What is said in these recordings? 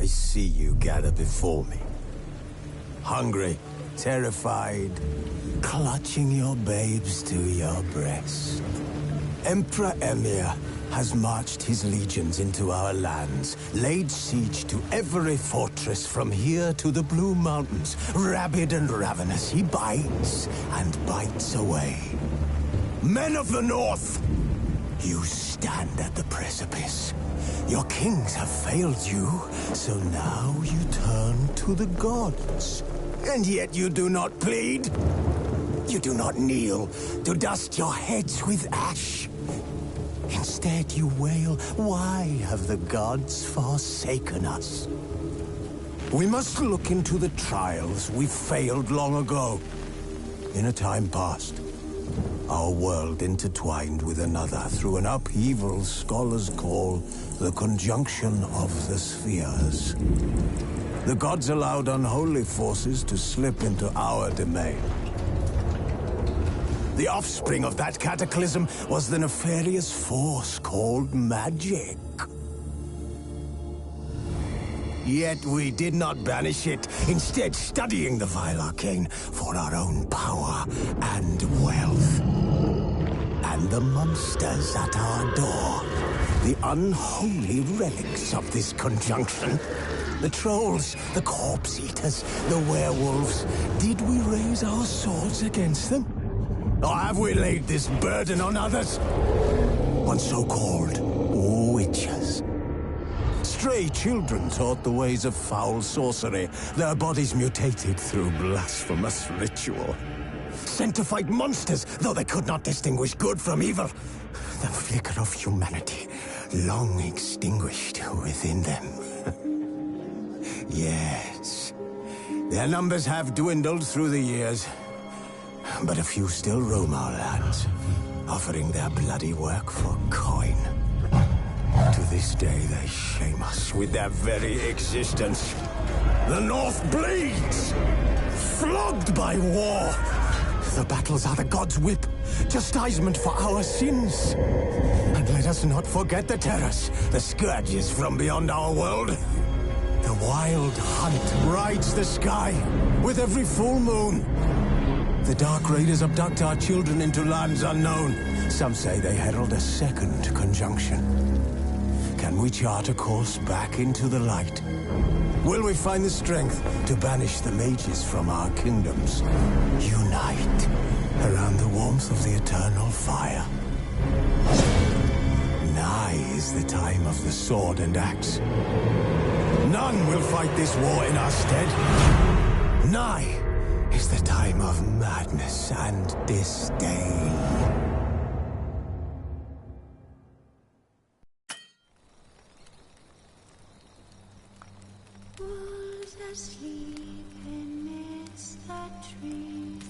I see you gather before me. Hungry, terrified, clutching your babes to your breast. Emperor Emir has marched his legions into our lands, laid siege to every fortress from here to the Blue Mountains. Rabid and ravenous, he bites and bites away. Men of the North, you stand at the precipice. Your kings have failed you, so now you turn to the gods. And yet you do not plead. You do not kneel to dust your heads with ash. Instead you wail, why have the gods forsaken us? We must look into the trials we failed long ago. In a time past, our world intertwined with another through an upheaval scholars call the conjunction of the spheres. The gods allowed unholy forces to slip into our domain. The offspring of that cataclysm was the nefarious force called magic. Yet we did not banish it, instead studying the vile arcane for our own power and wealth. And the monsters at our door, the unholy relics of this conjunction. The trolls, the corpse-eaters, the werewolves. Did we raise our swords against them? Or have we laid this burden on others? On so-called witches. Stray children taught the ways of foul sorcery, their bodies mutated through blasphemous ritual. Sent to fight monsters, though they could not distinguish good from evil. The flicker of humanity, long extinguished within them. Yes, their numbers have dwindled through the years, but a few still roam our lands, offering their bloody work for coin. To this day, they shame us with their very existence. The North bleeds, flogged by war. The battles are the gods' whip, chastisement for our sins. And let us not forget the terrors, the scourges from beyond our world. The wild hunt rides the sky with every full moon. The Dark Raiders abduct our children into lands unknown. Some say they herald a second conjunction. Can we chart a course back into the light? Will we find the strength to banish the mages from our kingdoms? Unite around the warmth of the eternal fire. Nigh is the time of the sword and axe. None will fight this war in our stead. Nigh is the time of madness and disdain. Wolves asleep amidst the trees.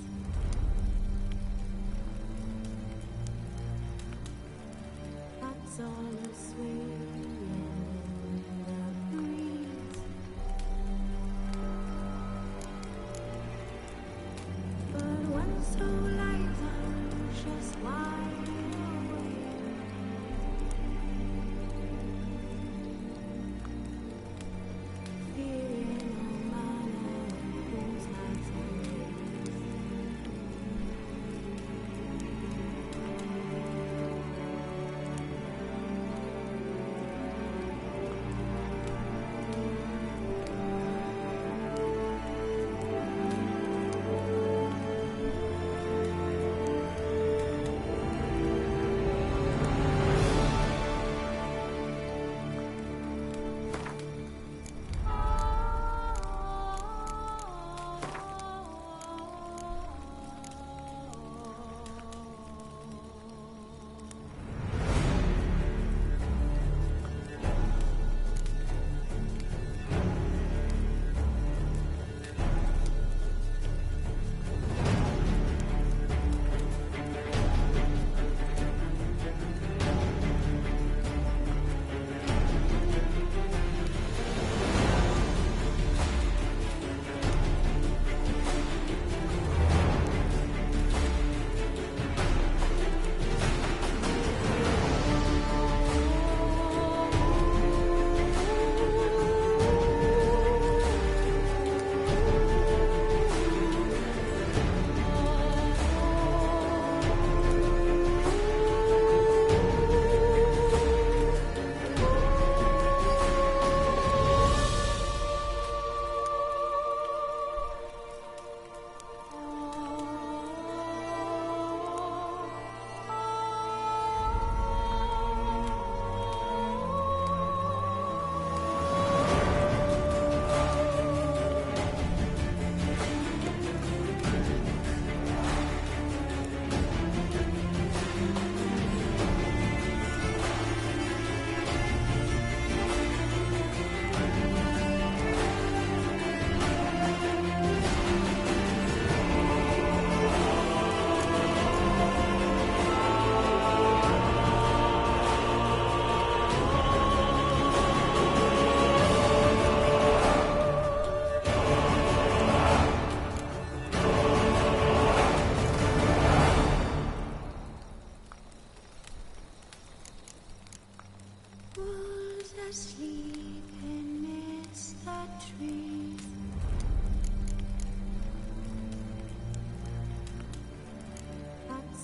That's all swaying in the breeze. But one soul lies anxious, wide awake. Fearing no man whose heart's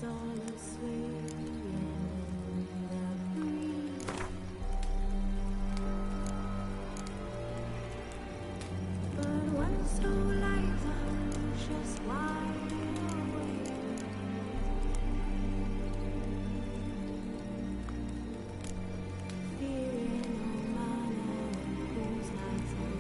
all asleep in the breeze. But when it's so late, I'm just wide awake. Fearing no matter whose eyes I'm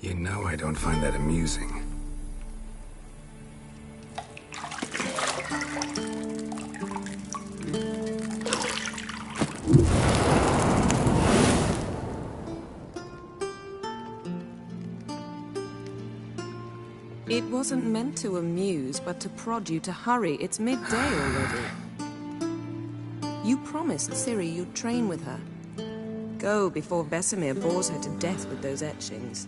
You know I don't find that amusing. It wasn't meant to amuse, but to prod you to hurry. It's midday already. You promised Ciri you'd train with her. Go before Vesemir bores her to death with those etchings.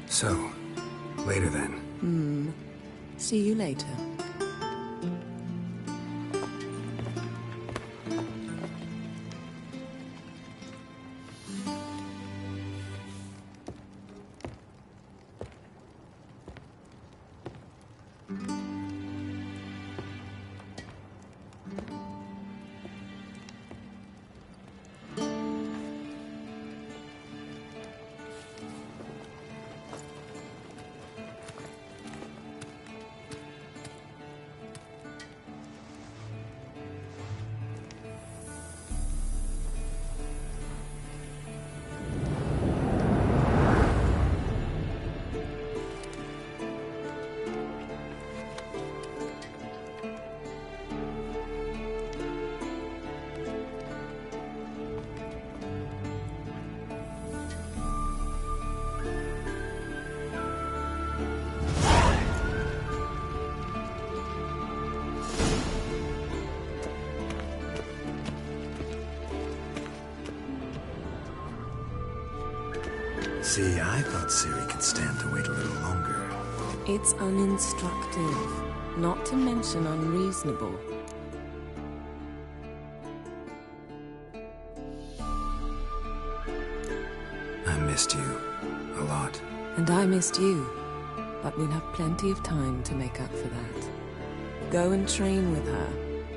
So, later then. See you later. See, I thought Ciri could stand to wait a little longer. It's uninstructive, not to mention unreasonable. I missed you a lot. And I missed you, but we'll have plenty of time to make up for that. Go and train with her,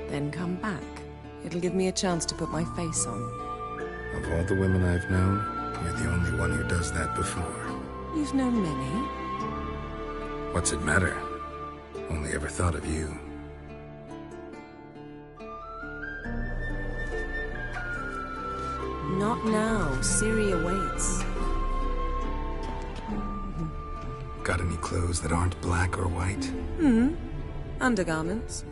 then come back. It'll give me a chance to put my face on. Of all the women I've known, you're the only one who does that before. You've known many. What's it matter? Only ever thought of you. Not now. Ciri awaits. Got any clothes that aren't black or white? Undergarments.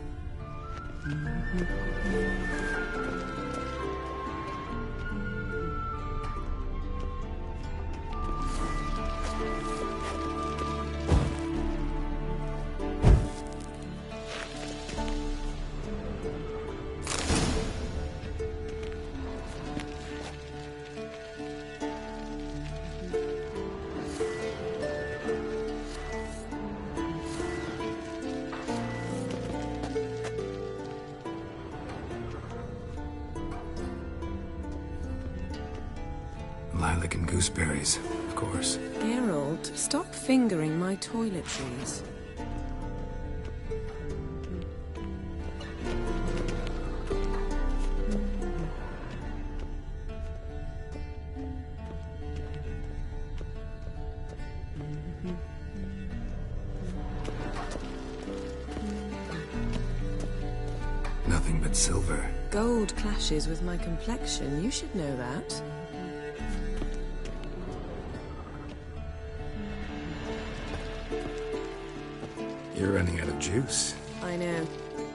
Lilac and gooseberries, of course. Geralt, stop fingering my toiletries. Nothing but silver. Gold clashes with my complexion. You should know that. You're running out of juice. I know.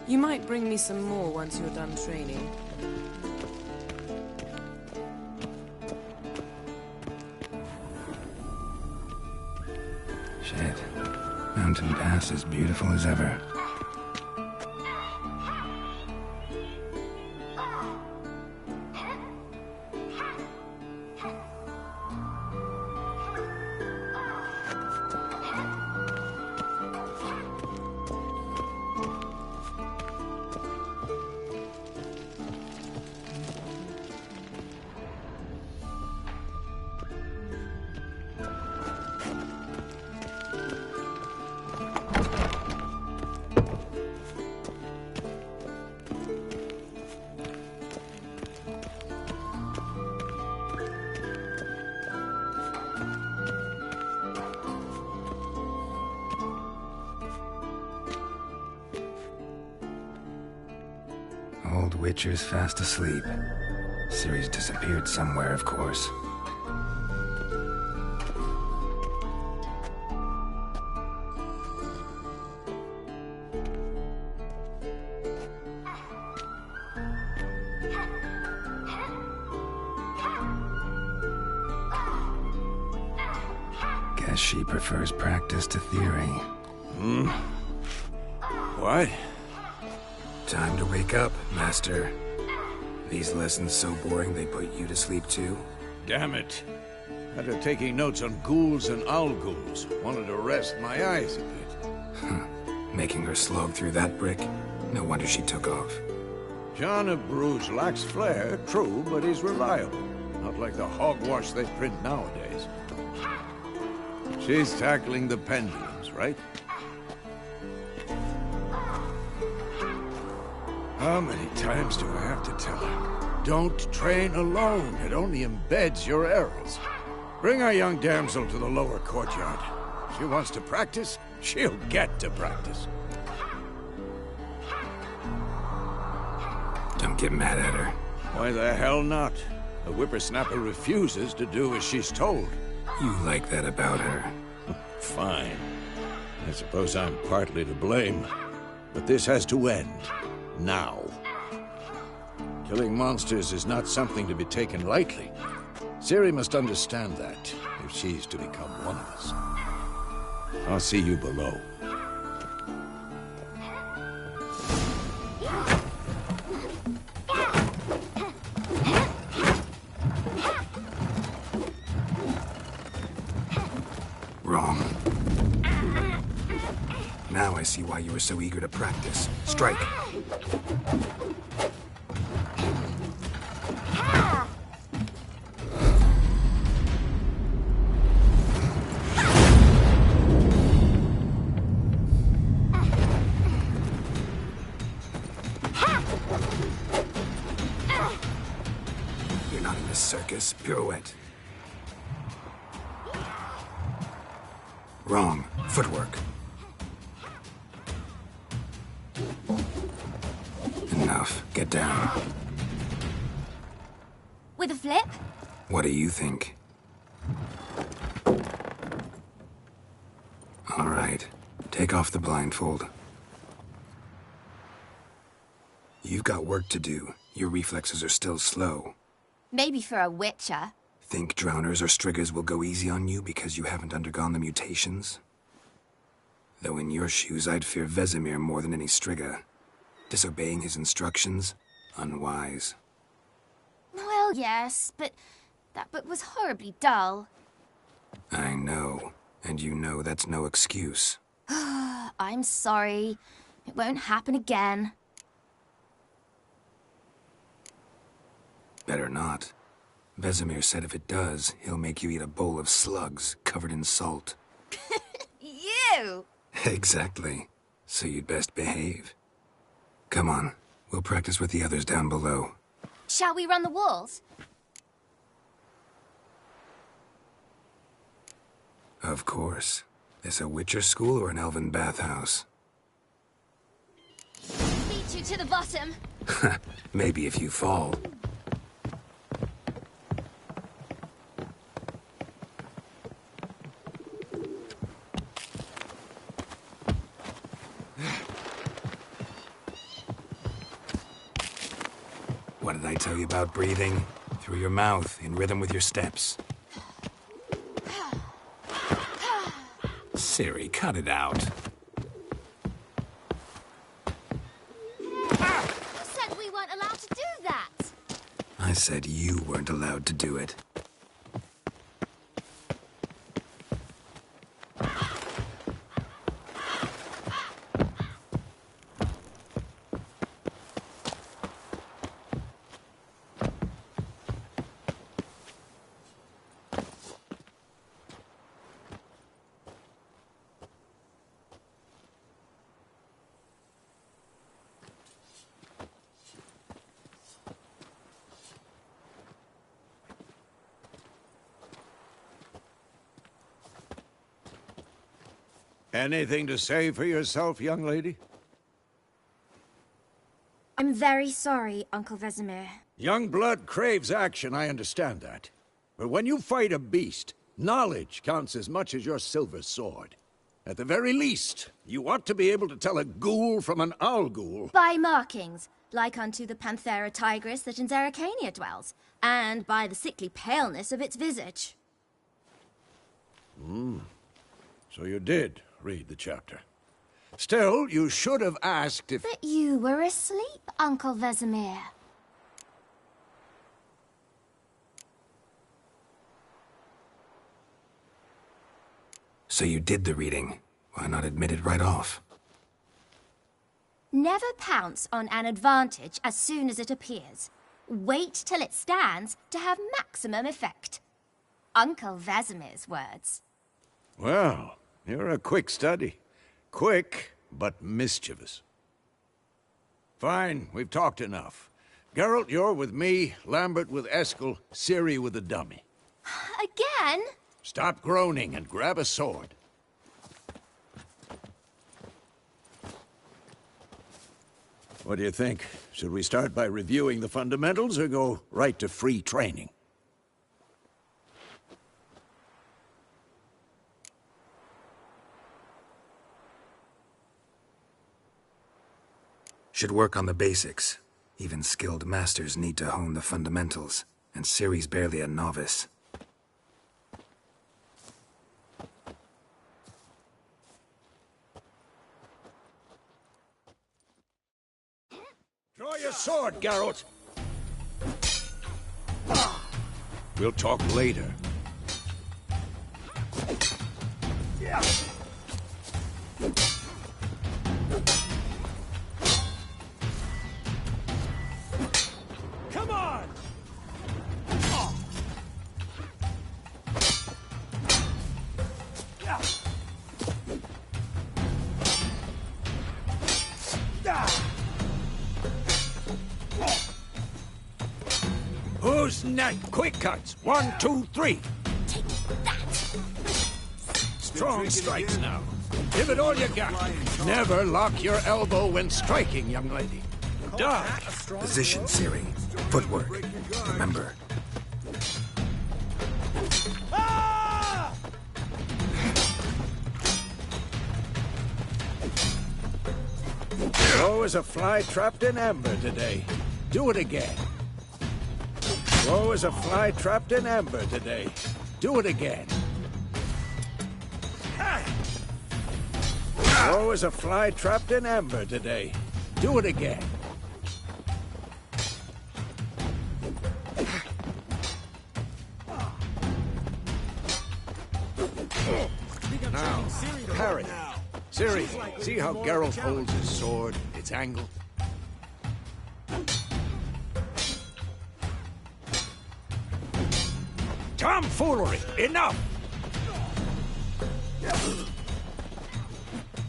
You might bring me some more once you're done training. Shit. Mountain Pass as beautiful as ever. Old Witcher's fast asleep. Ciri's disappeared somewhere, of course. Guess she prefers practice to theory. What? Time to wake up, Master. These lessons so boring they put you to sleep too? Damn it. After taking notes on ghouls and owl-ghouls, wanted to rest my eyes a bit. Making her slog through that brick? No wonder she took off. John of Bruges lacks flair, true, but he's reliable. Not like the hogwash they print nowadays. She's tackling the pendulums, right? How many times do I have to tell her? Don't train alone. It only embeds your errors. Bring our young damsel to the lower courtyard. If she wants to practice, she'll get to practice. Don't get mad at her. Why the hell not? The whippersnapper refuses to do as she's told. You like that about her. Fine. I suppose I'm partly to blame. But this has to end. Now. Killing monsters is not something to be taken lightly. Ciri must understand that, if she's to become one of us. I'll see you below. Wrong. Now I see why you were so eager to practice. Strike. You're not in a circus. Pirouette. Wrong. Footwork. Enough. Get down. With a flip? What do you think? All right. Take off the blindfold. You've got work to do. Your reflexes are still slow. Maybe for a witcher. Think drowners or striggers will go easy on you because you haven't undergone the mutations? Though in your shoes, I'd fear Vesemir more than any strigger. Disobeying his instructions? Unwise. Well, yes, but that book was horribly dull. I know. And you know that's no excuse. I'm sorry. It won't happen again. Better not. Vesemir said if it does, he'll make you eat a bowl of slugs covered in salt. You! Exactly. So you'd best behave. Come on. We'll practice with the others down below. Shall we run the walls? Of course. This a Witcher school or an elven bathhouse? Beat you to the bottom. Maybe if you fall. What did I tell you about breathing? Through your mouth, in rhythm with your steps. Ciri, cut it out. You said we weren't allowed to do that. I said you weren't allowed to do it. Anything to say for yourself, young lady? I'm very sorry, Uncle Vesemir. Young blood craves action, I understand that. But when you fight a beast, knowledge counts as much as your silver sword. At the very least, you ought to be able to tell a ghoul from an owl ghoul. By markings, like unto the Panthera tigris that in Zerrikania dwells, and by the sickly paleness of its visage. So you did read the chapter. Still, you should have asked if... But you were asleep, Uncle Vesemir. So you did the reading. Why not admit it right off? Never pounce on an advantage as soon as it appears. Wait till it stands to have maximum effect. Uncle Vesemir's words. Well, you're a quick study. Quick, but mischievous. Fine, we've talked enough. Geralt, you're with me, Lambert with Eskel, Ciri with the dummy. Again? Stop groaning and grab a sword. What do you think? Should we start by reviewing the fundamentals or go right to free training? Should work on the basics. Even skilled masters need to hone the fundamentals, and Ciri's barely a novice. Draw your sword, Geralt! We'll talk later. Come on! Who's next? Quick cuts. 1, 2, 3. Take that! Strong strikes now. Give it all you got. Never lock your elbow when striking, young lady. Dodge. Position, Ciri. Footwork. Remember. Slow as a fly trapped in amber today. Do it again. Slow as a fly trapped in amber today. Do it again. Slow as a fly trapped in amber today. Do it again. Now, parry. Ciri, see how Geralt holds his sword, its angle? Tomfoolery! Enough!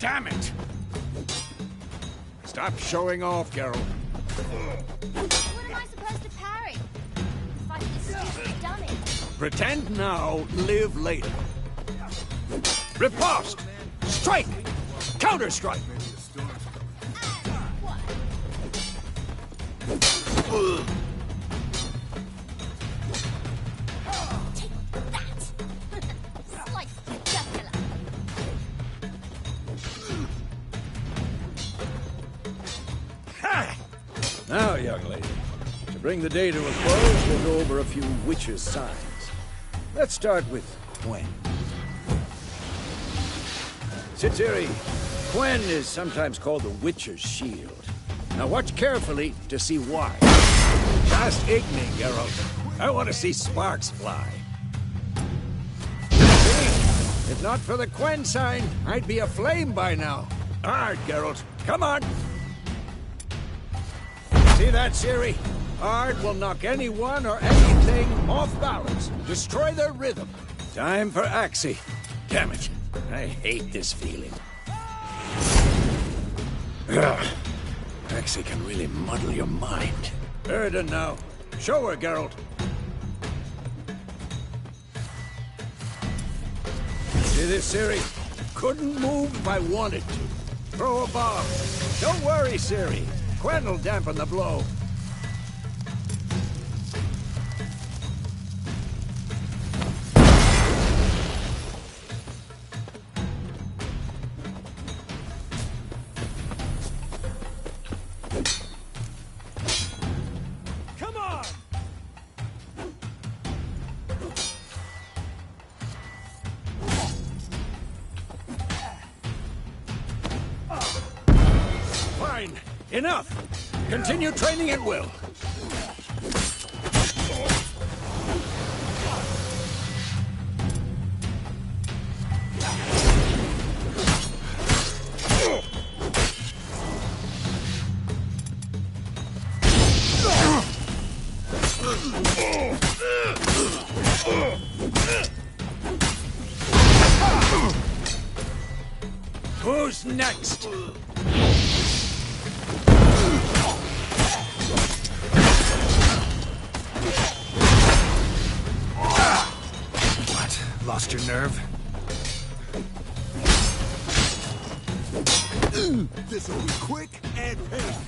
Damn it! Stop showing off, Geralt. What am I supposed to parry? Fighting a stupid dummy. Pretend now, live later. Riposte! Strike! Counter-strike! What? Take that! Slice the jugular. Ha! Now, young lady, to bring the day to a close, we'll go over a few witches' signs. Let's start with Quen. Ciri, Quen is sometimes called the Witcher's Shield. Now watch carefully to see why. Just igni, Geralt. I want to see sparks fly. See? If not for the Quen sign, I'd be aflame by now. Hard, Geralt. Come on. See that, Ciri? Hard will knock anyone or anything off balance. Destroy their rhythm. Time for Axie. Damn it. I hate this feeling. Ugh. Axie can really muddle your mind. Erden now. Show her, Geralt. See this, Ciri? Couldn't move if I wanted to. Throw a bomb. Don't worry, Ciri. Quen will dampen the blow. Fine! Enough! Continue training at will. Who's next? What? Lost your nerve? This'll be quick and painless.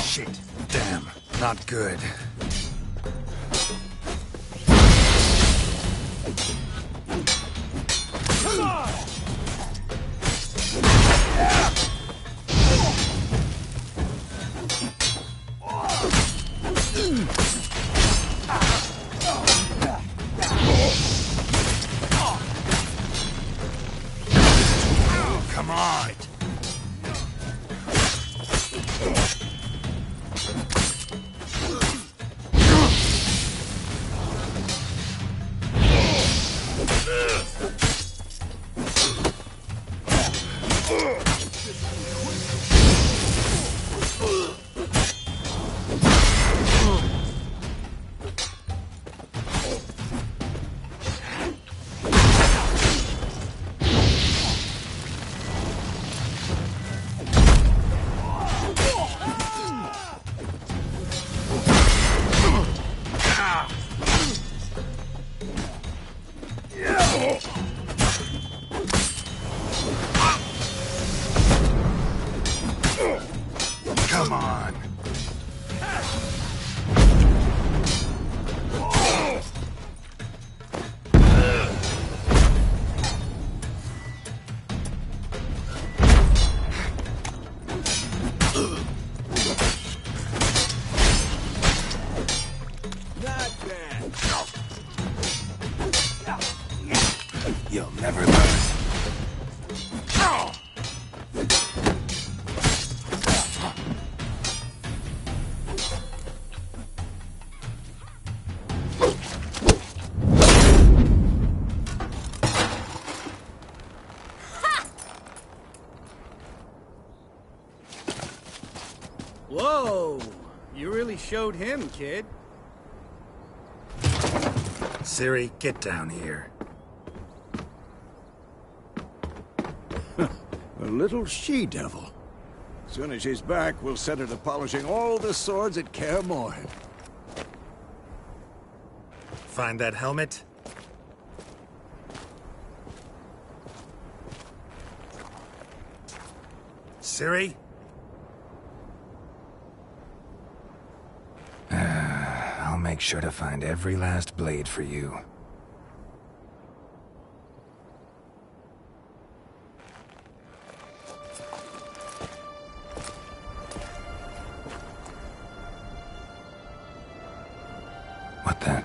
Shit. Damn. Not good. Come on! Come on! Not bad. You'll never learn. Whoa! You really showed him, kid. Siri, get down here. A little she-devil. Soon as she's back, we'll set her to polishing all the swords at Kaer Morhen. Find that helmet? Siri? I'll make sure to find every last blade for you. What the?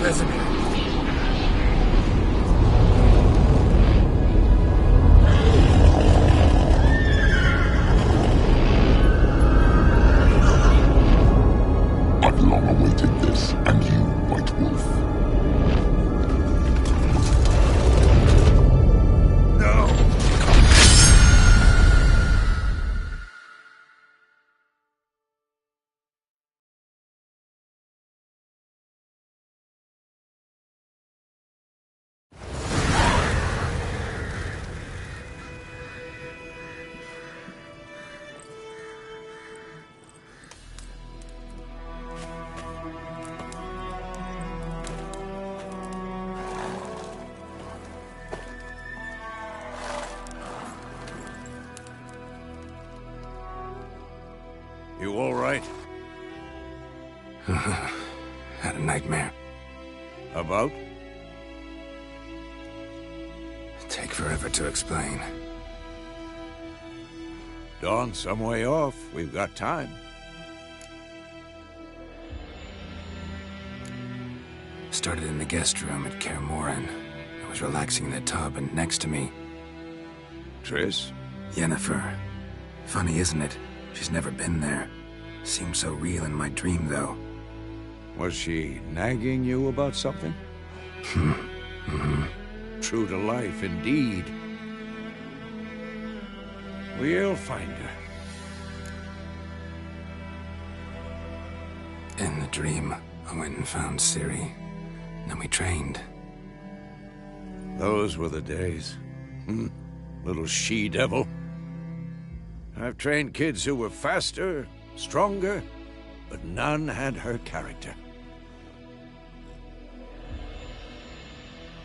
Resume. I've long awaited this, and you, White Wolf. nightmare. About? Take forever to explain. Dawn's some way off. We've got time. Started in the guest room at Kaer Morhen. I was relaxing in the tub, and next to me, Triss? Yennefer. Funny, isn't it? She's never been there. Seemed so real in my dream, though. Was she nagging you about something? True to life, indeed. We'll find her. In the dream, I went and found Ciri. Then we trained. Those were the days. Little she-devil. I've trained kids who were faster, stronger, but none had her character.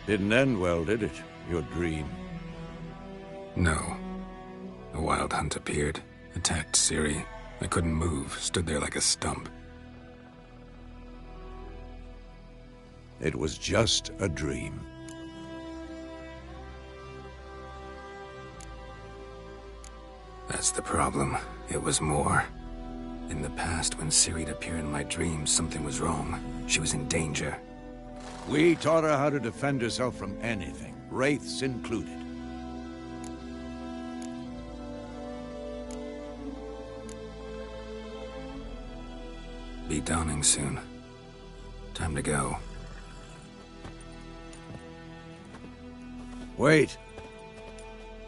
Didn't end well, did it? Your dream? No. A wild hunt appeared, attacked Ciri. I couldn't move, stood there like a stump. It was just a dream. That's the problem. It was more. In the past, when Ciri'd appear in my dreams, something was wrong. She was in danger. We taught her how to defend herself from anything, wraiths included. Be dawning soon. Time to go. Wait.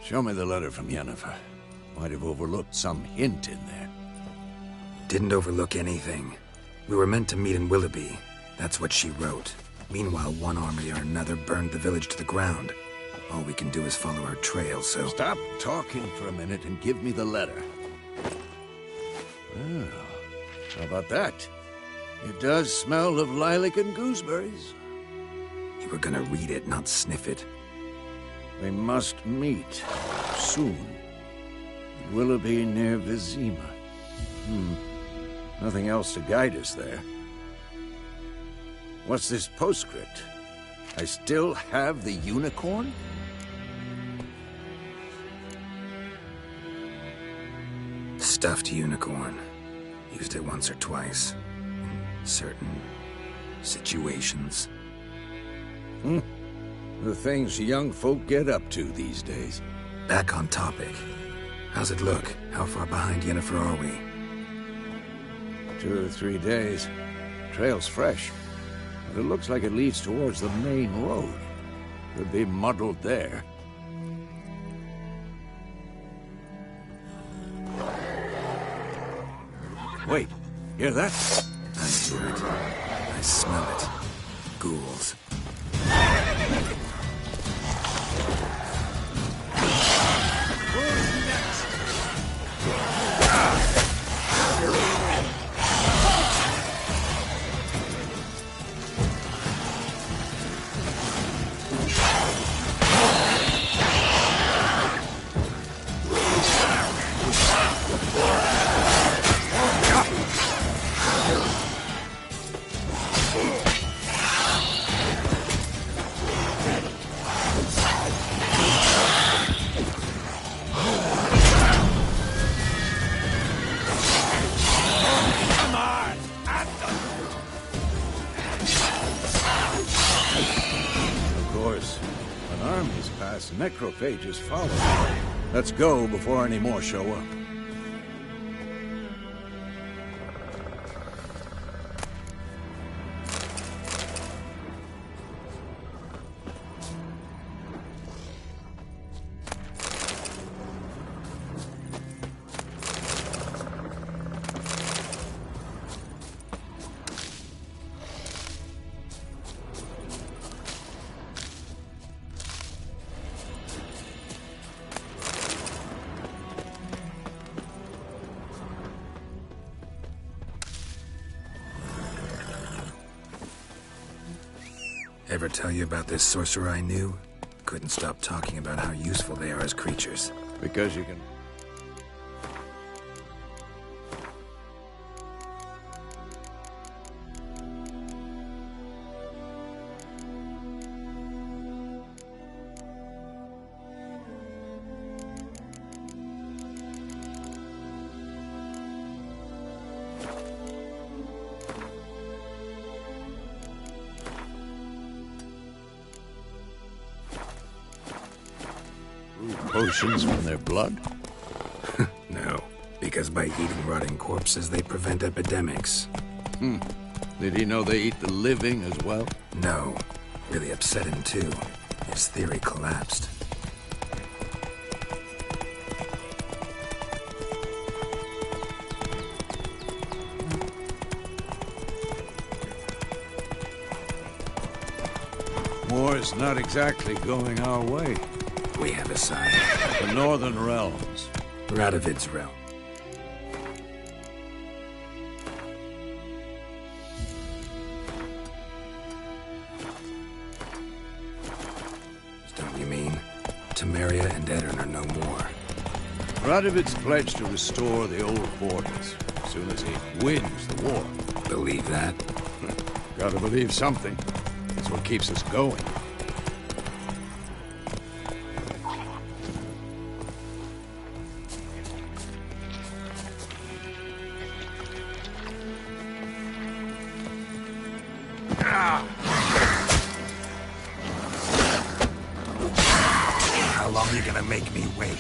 Show me the letter from Yennefer. Might have overlooked some hint in there. Didn't overlook anything. We were meant to meet in Willoughby. That's what she wrote. Meanwhile, one army or another burned the village to the ground. All we can do is follow her trail, so... Stop talking for a minute and give me the letter. Well, how about that? It does smell of lilac and gooseberries. You were gonna read it, not sniff it. We must meet soon. Willoughby near Vizima. Nothing else to guide us there. What's this postscript? I still have the unicorn? Stuffed unicorn. Used it once or twice. In certain situations. The things young folk get up to these days. Back on topic. How's it look? How far behind Yennefer are we? 2 or 3 days. Trail's fresh. But it looks like it leads towards the main road. Could be muddled there. Wait, hear that? I hear it. I smell it. Ghouls. Necrophages follow. Let's go before any more show up. Ever tell you about this sorcerer I knew? Couldn't stop talking about how useful they are as creatures. Because you can... potions from their blood? No, because by eating rotting corpses, they prevent epidemics. Did he know they eat the living as well? No. Really upset him, too. His theory collapsed. War's not exactly going our way. We have a side. The Northern Realms. Radovid's realm. Don't you mean? Temeria and Edirn are no more. Radovid's pledged to restore the old borders as soon as he wins the war. Believe that? Gotta believe something. That's what keeps us going. How long are you gonna make me wait?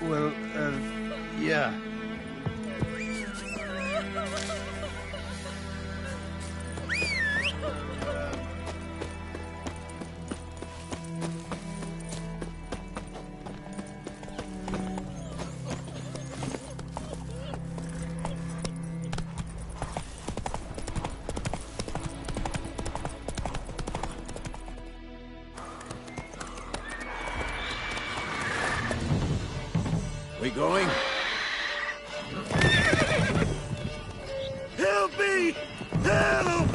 Well, yeah. We going? Help me! Help!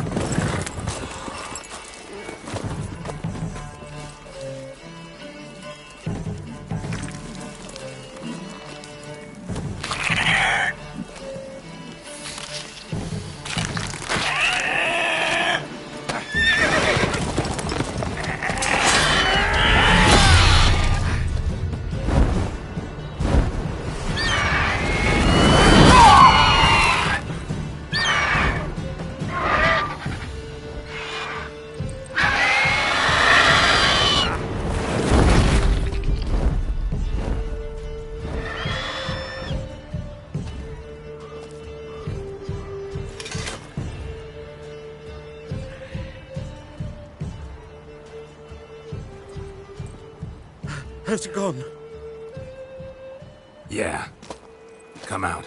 Has it gone? Yeah. Come out.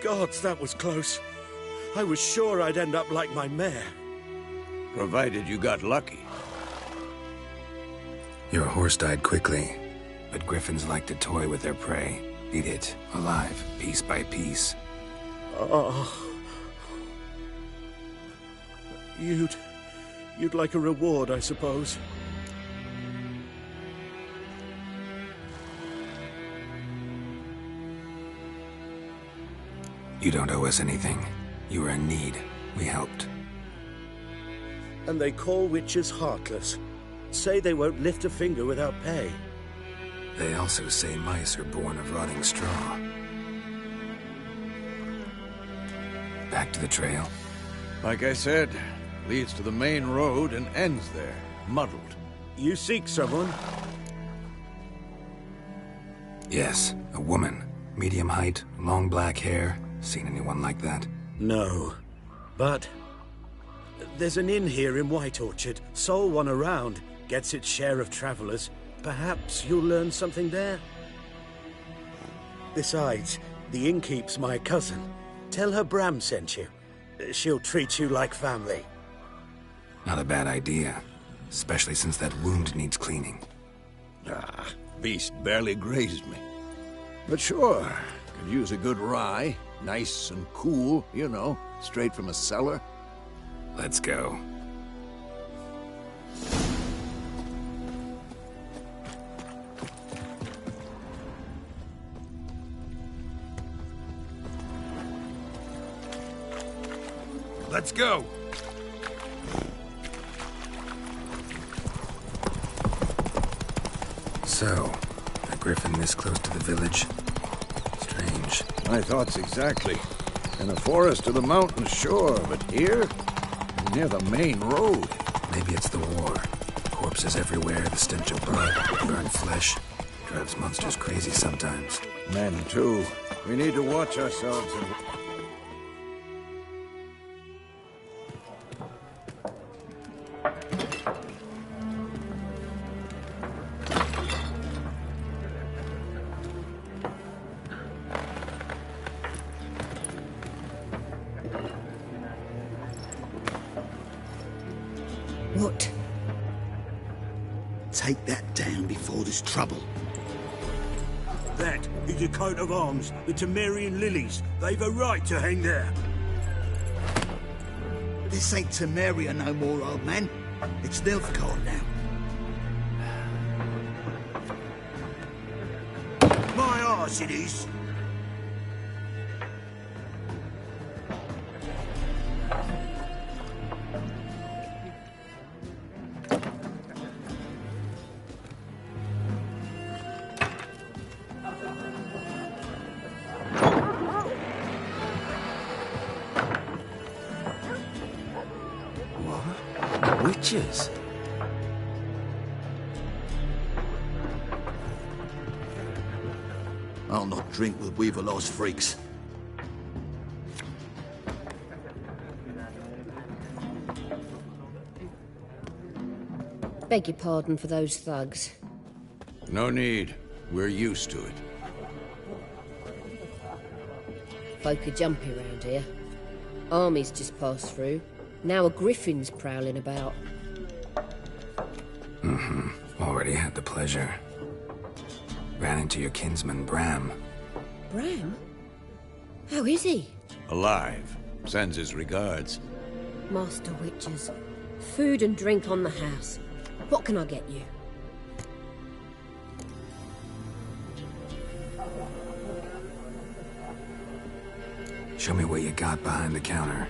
Gods, that was close. I was sure I'd end up like my mare. Provided you got lucky. Your horse died quickly, but griffins like to toy with their prey. Eat it, alive, piece by piece. Oh. You'd like a reward, I suppose. You don't owe us anything. You were in need. We helped. And they call witches heartless. Say they won't lift a finger without pay. They also say mice are born of rotting straw. Back to the trail? Like I said, leads to the main road and ends there, muddled. You seek someone? Yes, a woman. Medium height, long black hair. Seen anyone like that? No. But there's an inn here in White Orchard. Sole one around. Gets its share of travelers. Perhaps you'll learn something there? Besides, the innkeep's my cousin. Tell her Bram sent you. She'll treat you like family. Not a bad idea. Especially since that wound needs cleaning. Ah, beast barely grazed me. But sure, could use a good rye. Nice and cool, you know, straight from a cellar. Let's go. Let's go! So, a griffin this close to the village? Strange. My thoughts exactly. In a forest or the mountains, sure, but here? Near the main road. Maybe it's the war. Corpses everywhere, the stench of blood, burnt flesh. Drives monsters crazy sometimes. Men, too. We need to watch ourselves and... What? Take that down before there's trouble. That is a coat of arms, the Temerian lilies. They've a right to hang there. This ain't Temeria no more, old man. It's Nilfgaard now. My arse it is. Witches? I'll not drink with Weaverlaw's freaks. Beg your pardon for those thugs. No need. We're used to it. Folk are jumpy around here. Armies just passed through. Now a griffin's prowling about. Already had the pleasure. Ran into your kinsman, Bram. Bram? How is he? Alive. Sends his regards. Master Witches. Food and drink on the house. What can I get you? Show me what you got behind the counter.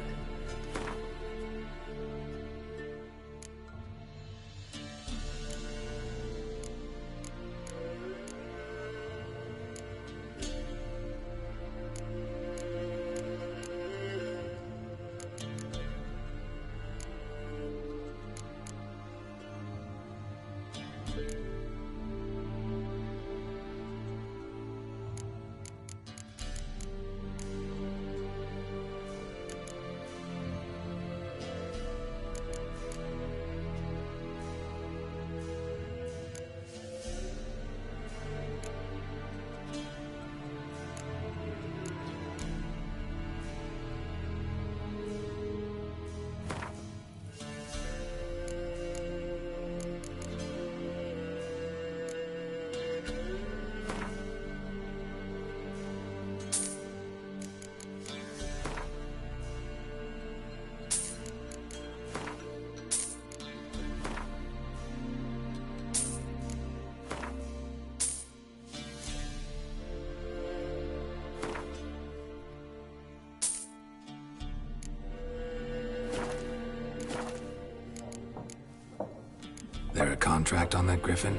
contract on that griffin?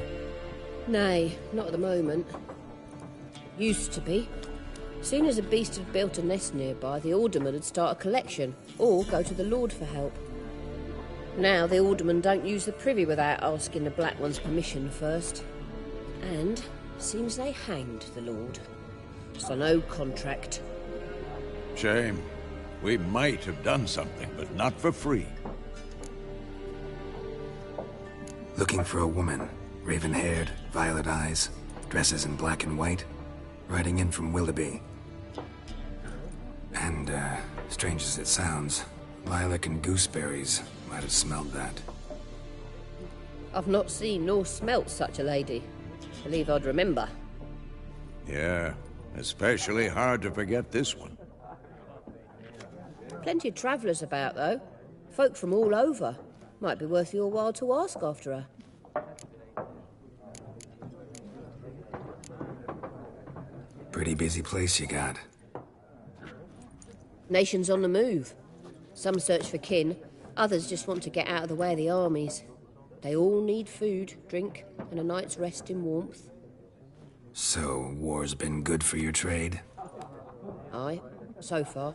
Nay, not at the moment. Used to be. Soon as a beast had built a nest nearby, the alderman would start a collection, or go to the Lord for help. Now the aldermen don't use the privy without asking the Black One's permission first. And seems they hanged the Lord. So no contract. Shame. We might have done something, but not for free. Looking for a woman. Raven-haired, violet eyes, dresses in black and white. Riding in from Willoughby. And, strange as it sounds, lilac and gooseberries might have smelled that. I've not seen nor smelt such a lady. Believe I'd remember. Yeah, especially hard to forget this one. Plenty of travellers about, though. Folk from all over. Might be worth your while to ask after her. Pretty busy place you got. Nations on the move. Some search for kin, others just want to get out of the way of the armies. They all need food, drink, and a night's rest in warmth. So, war's been good for your trade? Aye, so far.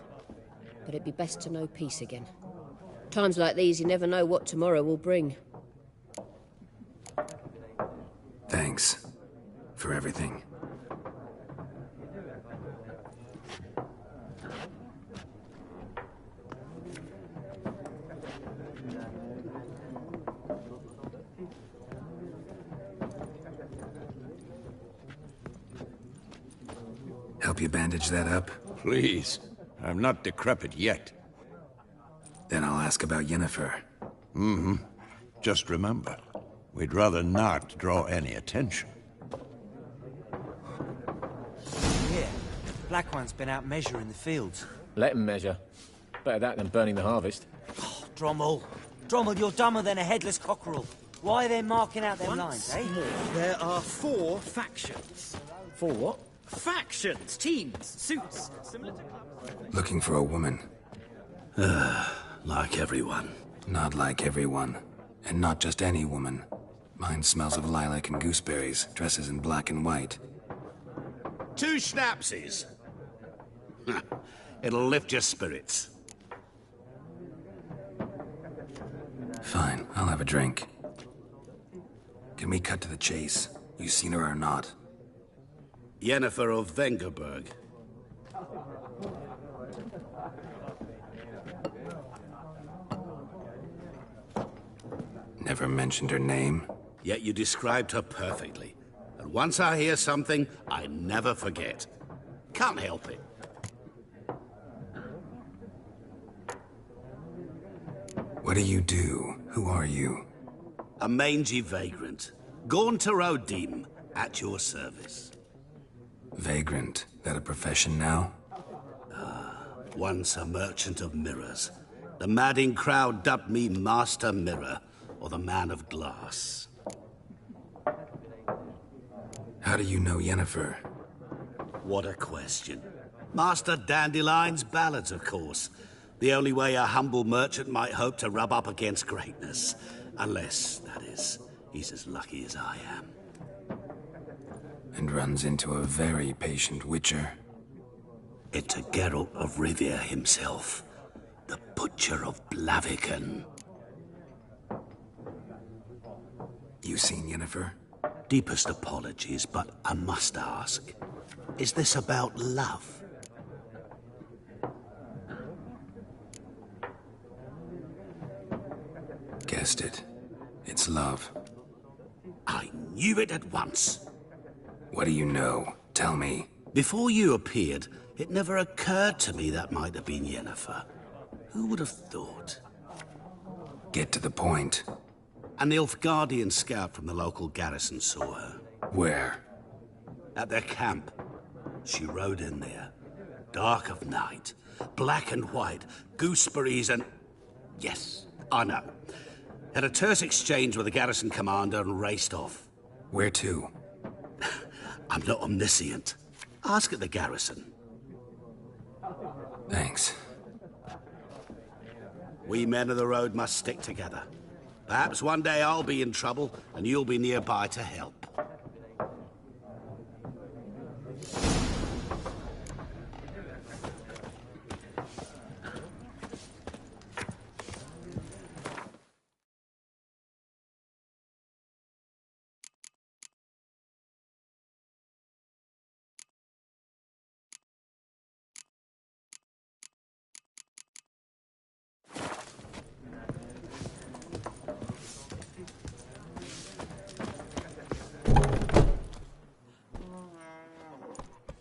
But it'd be best to know peace again. Times like these, you never know what tomorrow will bring. Thanks. For everything. Help you bandage that up? Please. I'm not decrepit yet. Then I'll ask about Yennefer. Mm-hmm. Just remember, we'd rather not draw any attention. Yeah, Black One's been out measuring the fields. Let him measure. Better that than burning the harvest. Oh, Drommel, you're dumber than a headless cockerel. Why are they marking out their lines, eh? There are 4 factions. 4 what? Factions, teams, suits, similar to clubs. Looking for a woman. Like everyone. Not like everyone. And not just any woman. Mine smells of lilac and gooseberries, dresses in black and white. 2 schnapsies. It'll lift your spirits. Fine, I'll have a drink. Can we cut to the chase? You seen her or not? Yennefer of Vengerberg. Never mentioned her name. Yet you described her perfectly. And once I hear something, I never forget. Can't help it. What do you do? Who are you? A mangy vagrant. Gone to Rodim, at your service. Vagrant. That a profession now? Once a merchant of mirrors. The madding crowd dubbed me Master Mirror, or the Man of Glass. How do you know Yennefer? What a question. Master Dandelion's ballads, of course. The only way a humble merchant might hope to rub up against greatness. Unless, that is, he's as lucky as I am. And runs into a very patient witcher. Into Geralt of Rivia himself. The Butcher of Blaviken. You seen Yennefer? Deepest apologies, but I must ask. Is this about love? Guessed it. It's love. I knew it at once. What do you know? Tell me. Before you appeared, it never occurred to me that might have been Yennefer. Who would have thought? Get to the point. An Nilfgaardian scout from the local garrison saw her. Where? At their camp. She rode in there. Dark of night. Black and white. Gooseberries and... Yes, I know. Had a terse exchange with the garrison commander and raced off. Where to? I'm not omniscient. Ask at the garrison. Thanks. We men of the road must stick together. Perhaps one day I'll be in trouble and you'll be nearby to help.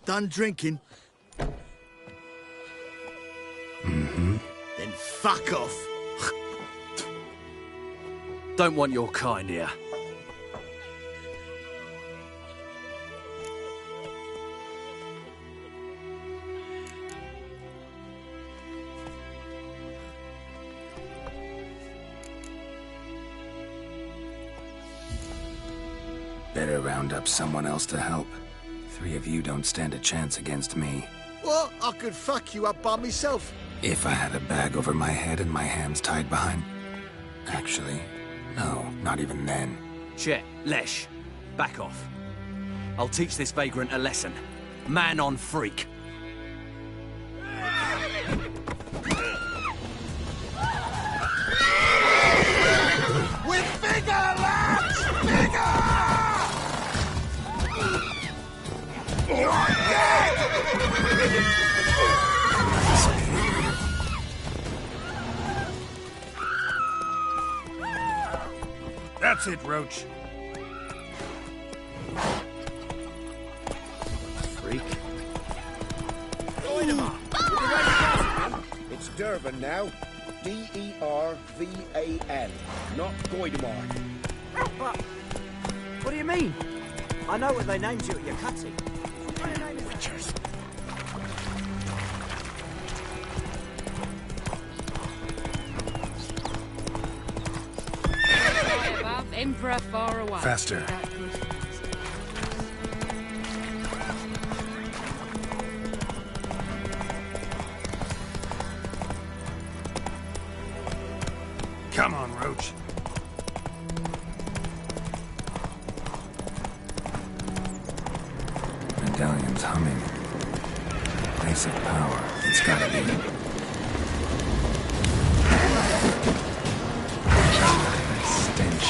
Done drinking? Mm-hmm. Then fuck off. Don't want your kind here. Better round up someone else to help. 3 of you don't stand a chance against me. What? I could fuck you up by myself. If I had a bag over my head and my hands tied behind... Actually, no, not even then. Chet, Lesh, back off. I'll teach this vagrant a lesson. Man on freak. We're bigger, lads! Bigger! That's it, Roach. Freak. It's Durban now. D-E-R-V-A-N. Not Goidemar. But what do you mean? I know what they named you at your cutting. Witchers. Above, Emperor far away. Faster. Come on, Roach. Medallion's humming. Place of power. It's gotta be. Stench.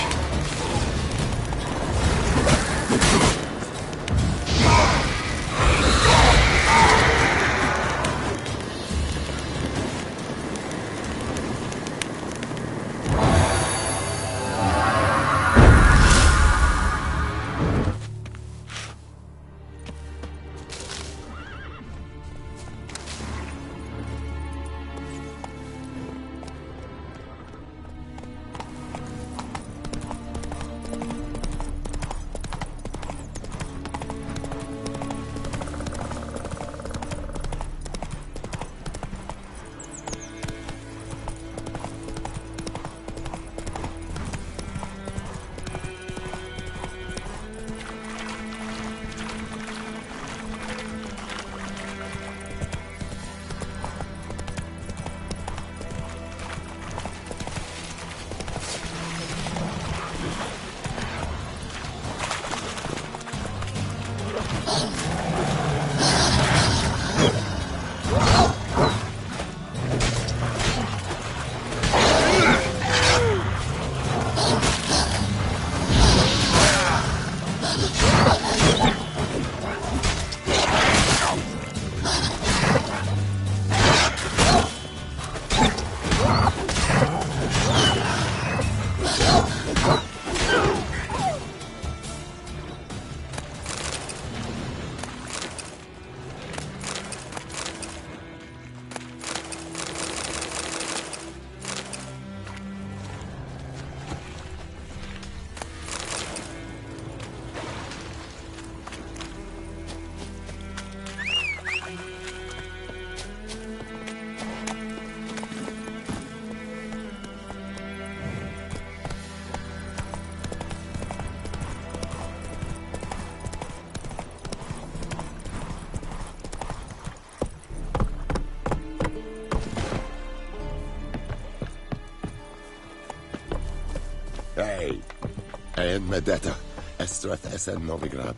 En Medetta, Estrath Esen Novigrad.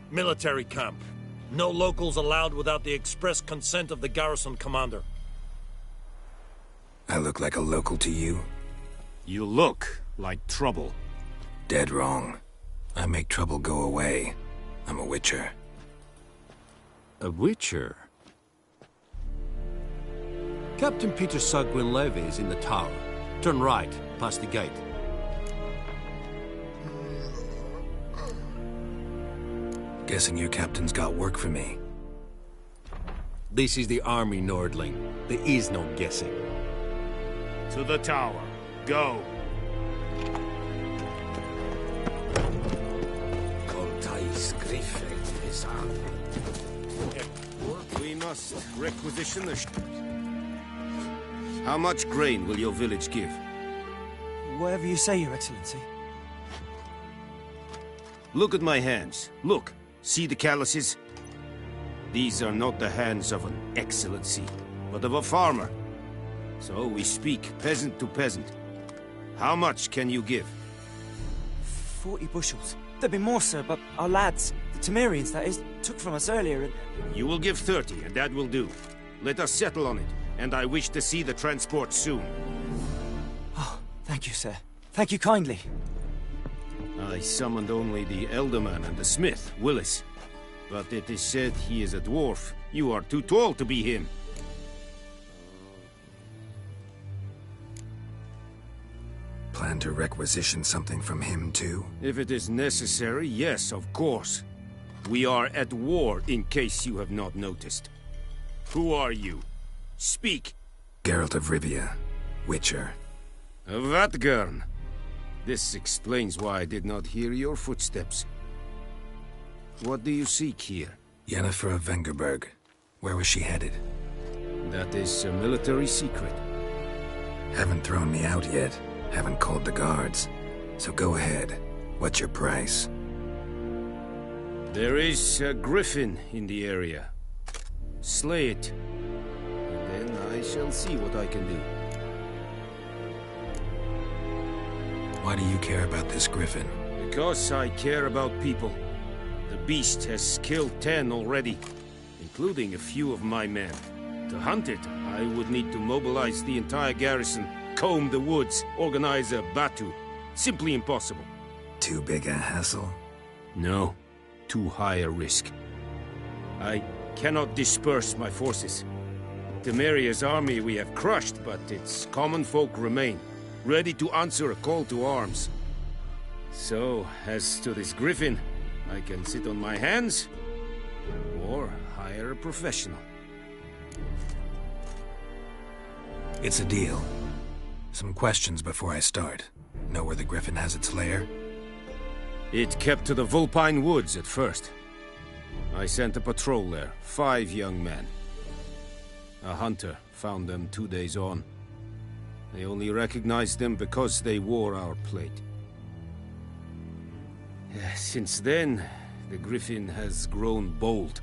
Military camp. No locals allowed without the express consent of the garrison commander. I look like a local to you? You look like trouble. Dead wrong. I make trouble go away. I'm a witcher. A witcher? Captain Peter Sagwin Levy is in the tower. Turn right, past the gate. Guessing your captain's got work for me. This is the army, Nordling. There is no guessing. To the tower. Go. We must requisition the How much grain will your village give? Whatever you say, Your Excellency. Look at my hands. Look. See the calluses? These are not the hands of an excellency, but of a farmer. So we speak peasant to peasant. How much can you give? 40 bushels. There'd be more, sir, but our lads, the Temerians, that is, took from us earlier and... You will give 30, and that will do. Let us settle on it, and I wish to see the transport soon. Oh, thank you, sir. Thank you kindly. I summoned only the Elderman and the smith, Willis. But it is said he is a dwarf. You are too tall to be him. Plan to requisition something from him, too? If it is necessary, yes, of course. We are at war, in case you have not noticed. Who are you? Speak! Geralt de Rivia, Witcher. Vatgern. This explains why I did not hear your footsteps. What do you seek here? Yennefer of Vengerberg. Where was she headed? That is a military secret. Haven't thrown me out yet. Haven't called the guards. So go ahead. What's your price? There is a griffin in the area. Slay it. And then I shall see what I can do. Why do you care about this griffin? Because I care about people. The beast has killed 10 already, including a few of my men. To hunt it, I would need to mobilize the entire garrison, comb the woods, organize a batu. Simply impossible. Too big a hassle? No. Too high a risk. I cannot disperse my forces. Temeria's army we have crushed, but its common folk remain, ready to answer a call to arms. So, as to this griffin, I can sit on my hands, or hire a professional. It's a deal. Some questions before I start. Know where the griffin has its lair? It kept to the Vulpine Woods at first. I sent a patrol there, 5 young men. A hunter found them 2 days on. I only recognized them because they wore our plate. Since then, the griffin has grown bold.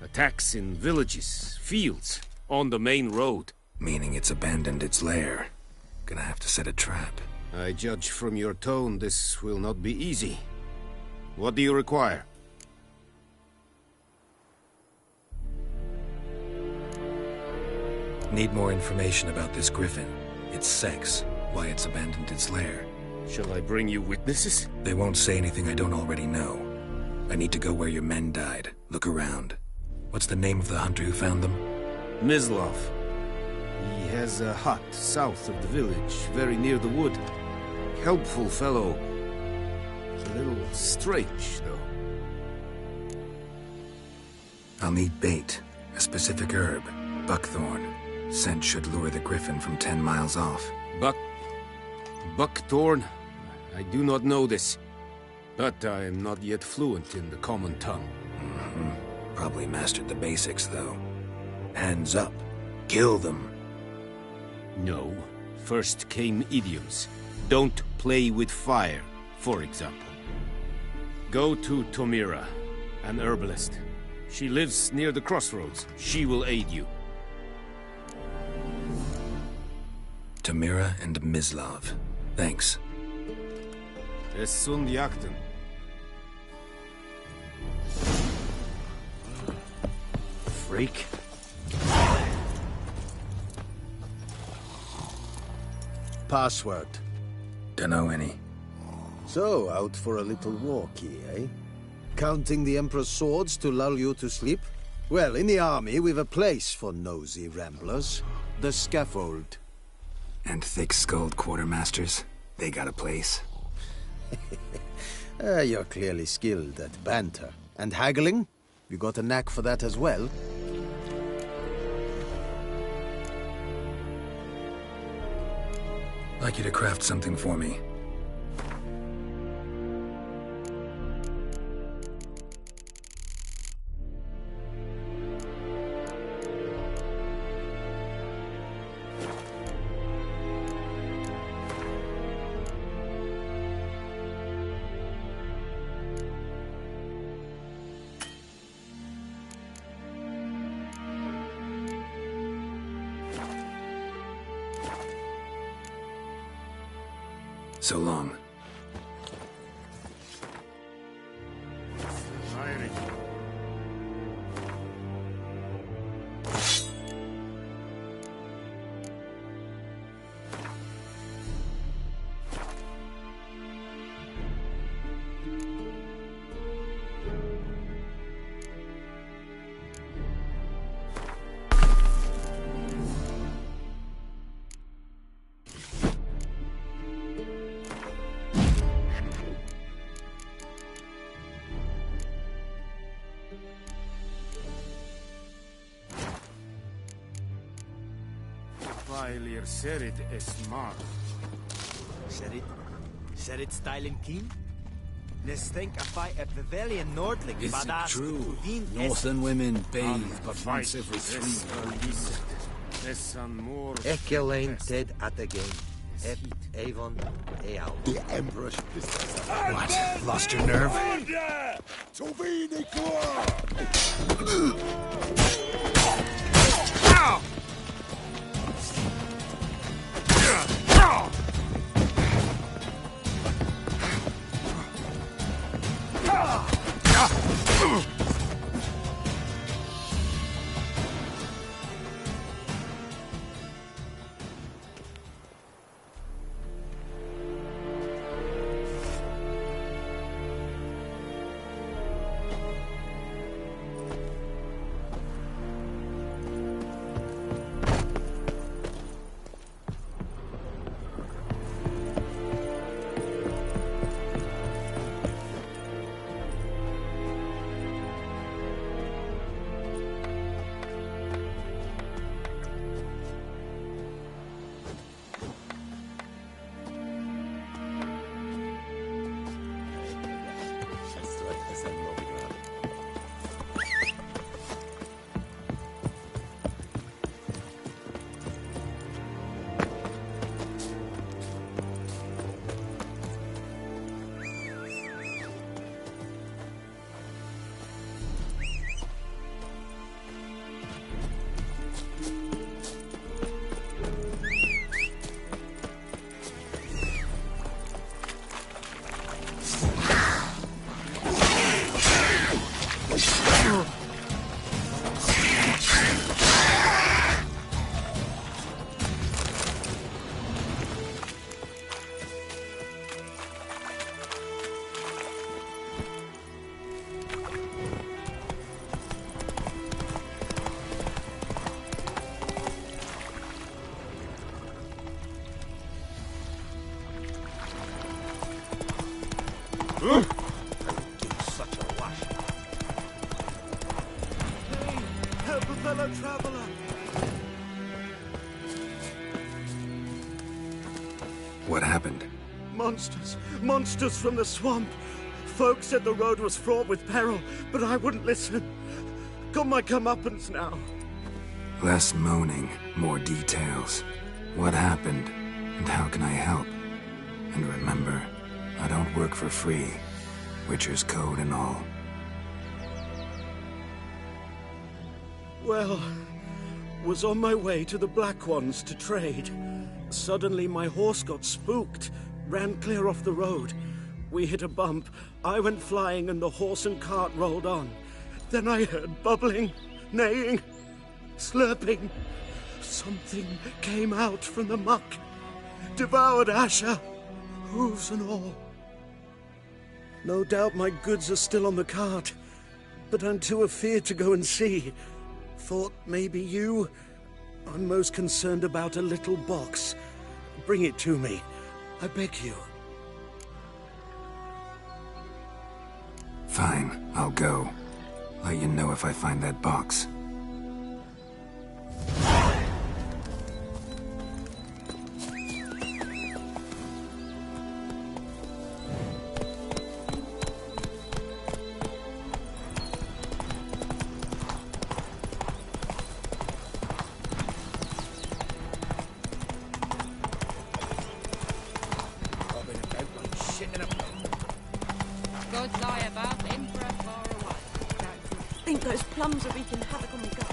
Attacks in villages, fields, on the main road. Meaning it's abandoned its lair. Gonna have to set a trap. I judge from your tone this will not be easy. What do you require? Need more information about this griffin. Its sex, why it's abandoned its lair. Shall I bring you witnesses? They won't say anything I don't already know. I need to go where your men died. Look around. What's the name of the hunter who found them? Mislov. He has a hut south of the village, very near the wood. Helpful fellow. A little strange, though. I'll need bait. A specific herb. Buckthorn. Scent should lure the griffin from 10 miles off. Buckthorn? I do not know this. But I am not yet fluent in the common tongue. Probably mastered the basics, though. Hands up. Kill them. No. First came idioms. Don't play with fire, for example. Go to Tomira, an herbalist. She lives near the crossroads. She will aid you. Tamira and Mislav. Thanks. Es sunt jakten. Freak. Password. Dunno any. So, out for a little walkie, eh? Counting the Emperor's swords to lull you to sleep? Well, in the army, we've a place for nosy ramblers. The scaffold. And thick-skulled quartermasters? They got a place. You're clearly skilled at banter. And haggling? You got a knack for that as well? I'd like you to craft something for me. So long. Serit es mar. Serit stylen keen? Nes think a fight at Pavilion Nordling. Is it true? Northern women bathe but once every 3 months. Ekelain dead at the game. Et Avon Eal. The Emperor. What? Lost your nerve? What happened? Monsters from the swamp. Folks said the road was fraught with peril, but I wouldn't listen. Got my comeuppance now. Less moaning, more details. What happened, and how can I help? And remember, I don't work for free. Witcher's code and all. Well, was on my way to the Black Ones to trade. Suddenly my horse got spooked, ran clear off the road. We hit a bump. I went flying and the horse and cart rolled on. Then I heard bubbling, neighing, slurping. Something came out from the muck, devoured Asher, hooves and all. No doubt my goods are still on the cart, but I'm too afeard to go and see. Thought maybe you... I'm most concerned about a little box. Bring it to me, I beg you. Fine, I'll go. Let you know if I find that box. Gods lie above, Emperor far away. Think those plums are wreaking havoc on the gut.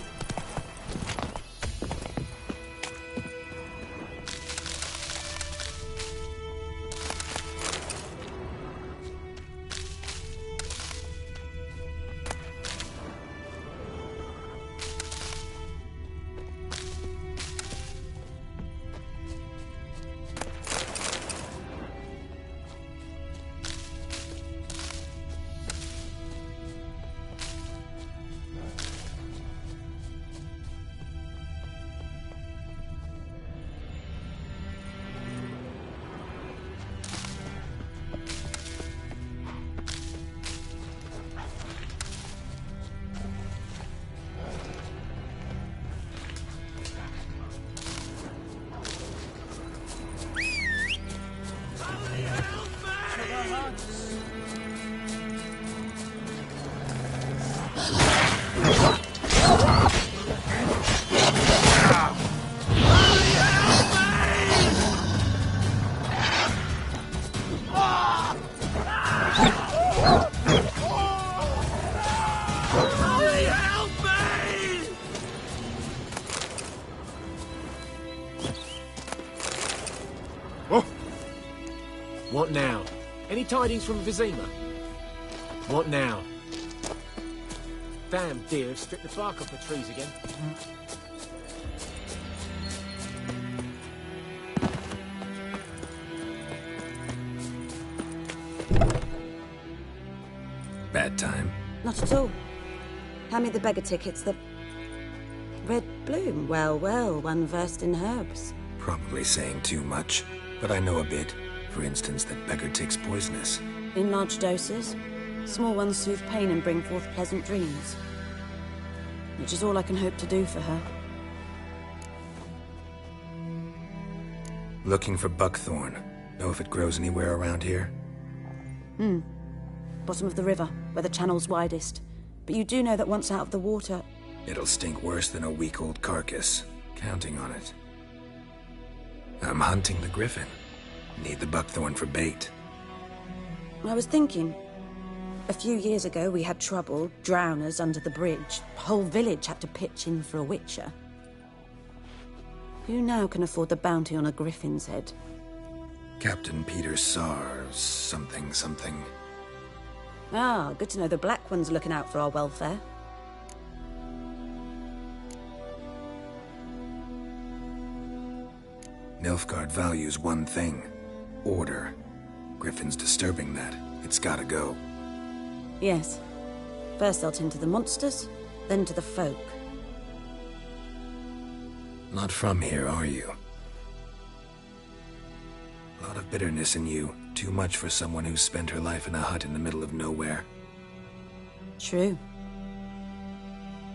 What now? Any tidings from Vizima? What now? Damn deer have stripped the bark off the trees again. Bad time. Not at all. Hand me the beggar tickets, the... Red bloom. Well, well, one versed in herbs. Probably saying too much, but I know a bit. For instance, that beggar tick's poisonous. In large doses. Small ones soothe pain and bring forth pleasant dreams. Which is all I can hope to do for her. Looking for buckthorn. Know if it grows anywhere around here? Bottom of the river, where the channel's widest. But you do know that once out of the water... It'll stink worse than a week-old carcass. Counting on it. I'm hunting the griffin. Need the buckthorn for bait. I was thinking... A few years ago we had trouble, drowners under the bridge. The whole village had to pitch in for a witcher. Who now can afford the bounty on a griffin's head? Captain Peter Sar... something. Ah, good to know the Black One's looking out for our welfare. Nilfgaard values one thing. Order. Griffin's disturbing that. It's gotta go. Yes. First they'll tend to the monsters, then to the folk. Not from here, are you? A lot of bitterness in you. Too much for someone who's spent her life in a hut in the middle of nowhere. True.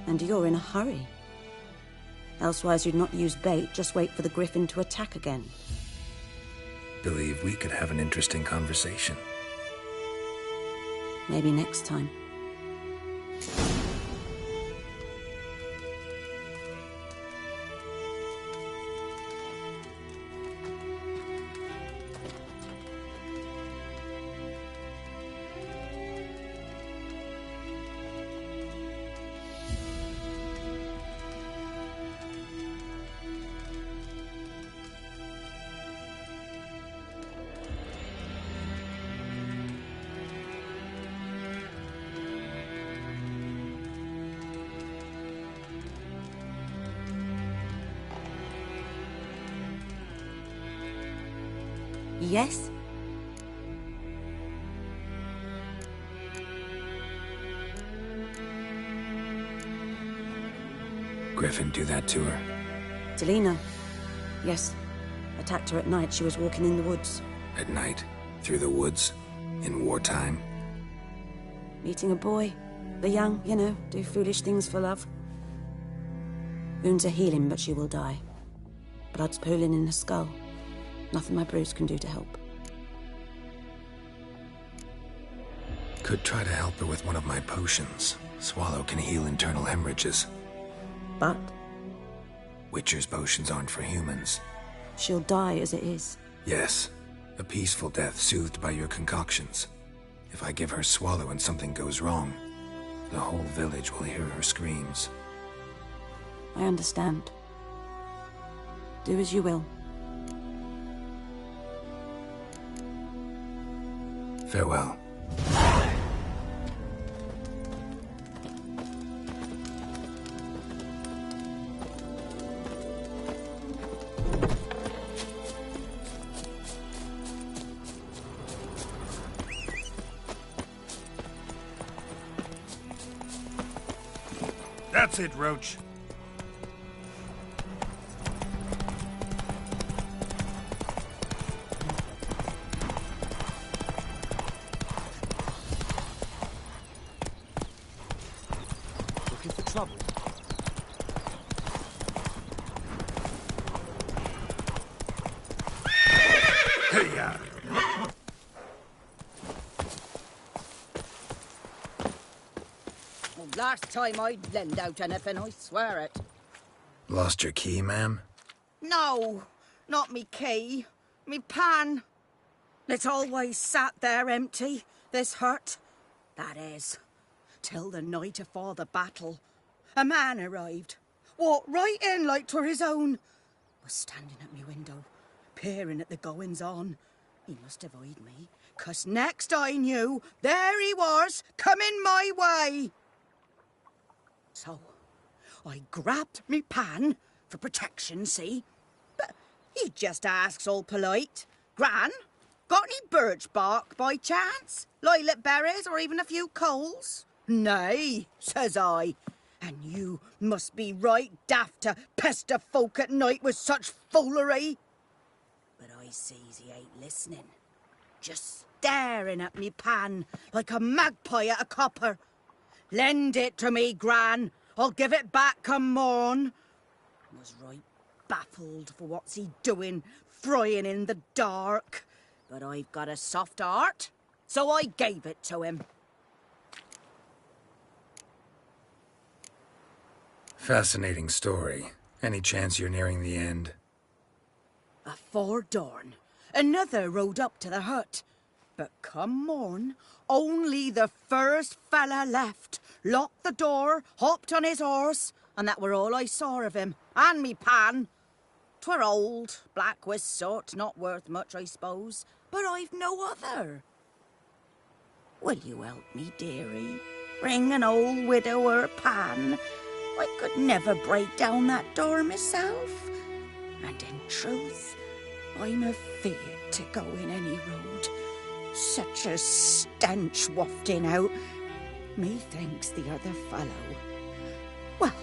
And you're in a hurry. Elsewise you'd not use bait, just wait for the griffin to attack again. Believe we could have an interesting conversation. Maybe next time. Yes? Griffin do that to her? Delina. Yes. Attacked her at night. She was walking in the woods. At night? Through the woods? In wartime? Meeting a boy. The young, you know, do foolish things for love. Wounds are healing, but she will die. Blood's pooling in her skull. Nothing my bruise can do to help. Could try to help her with one of my potions. Swallow can heal internal hemorrhages. But? Witcher's potions aren't for humans. She'll die as it is. Yes. A peaceful death soothed by your concoctions. If I give her Swallow and something goes wrong, the whole village will hear her screams. I understand. Do as you will. Farewell. That's it, Roach. Looking for trouble? Hey-ya! Last time I'd lend out anything, I swear it. Lost your key, ma'am? No, not me key. Me pan. It's always sat there empty, this hut. That is, till the night afore the battle. A man arrived. Walked right in like 'twere his own. Was standing at me window, peering at the goings-on. He must have eyed me, 'cause next I knew, there he was, coming my way. So, I grabbed me pan, for protection, see? But he just asks all polite, Gran, got any birch bark by chance? Lilac berries or even a few coals? Nay, says I. And you must be right daft to pester folk at night with such foolery. But I sees he ain't listening. Just staring at me pan like a magpie at a copper. Lend it to me, Gran. I'll give it back come morn. Was right baffled for what's he doing, frying in the dark. But I've got a soft heart, so I gave it to him. Fascinating story. Any chance you're nearing the end? Afore dawn, another rode up to the hut. But come morn, only the first fella left. Locked the door, hopped on his horse, and that were all I saw of him, and me pan. 'Twere old, black with soot, not worth much, I suppose, but I've no other. Will you help me, dearie? Bring an old widower pan. I could never break down that door myself. And in truth, I'm afeard to go in any road. Such a stench wafting out. Methinks the other fellow, well,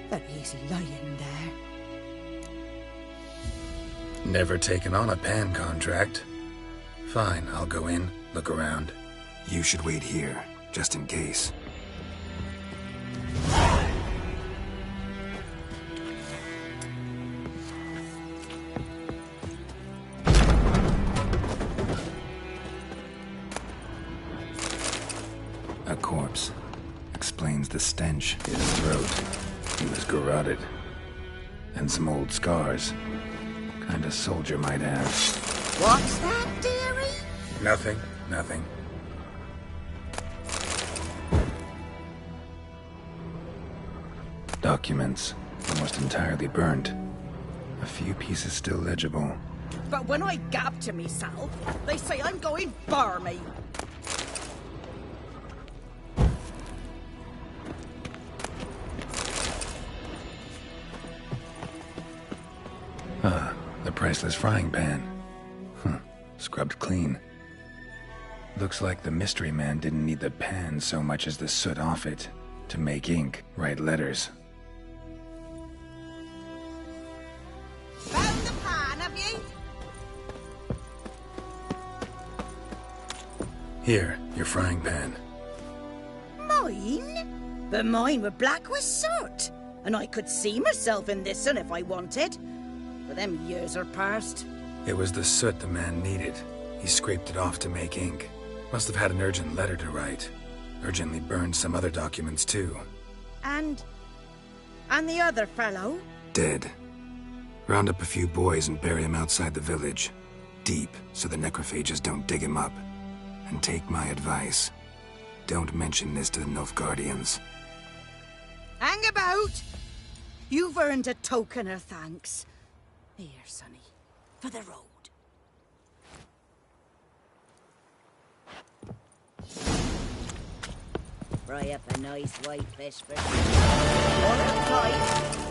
that he's lying there. Never taken on a pan contract. Fine, I'll go in, look around. You should wait here, just in case. A corpse. Explains the stench in his throat. He was garroted. And some old scars. Kind of soldier might have. What's that, dearie? Nothing, nothing. Documents. Almost entirely burnt. A few pieces still legible. But when I gab to myself, they say I'm going barmy. Ah, the priceless frying pan. Scrubbed clean. Looks like the mystery man didn't need the pan so much as the soot off it to make ink, write letters. Found the pan, have you? Here, your frying pan. Mine? But mine were black with soot. And I could see myself in this one if I wanted. But them years are past. It was the soot the man needed. He scraped it off to make ink. Must have had an urgent letter to write. Urgently burned some other documents too. And the other fellow? Dead. Round up a few boys and bury him outside the village. Deep, so the necrophages don't dig him up. And take my advice. Don't mention this to the Nilfgaardians. Hang about! You've earned a token of thanks. Here, sonny, for the road. Fry up a nice white fish for another bite.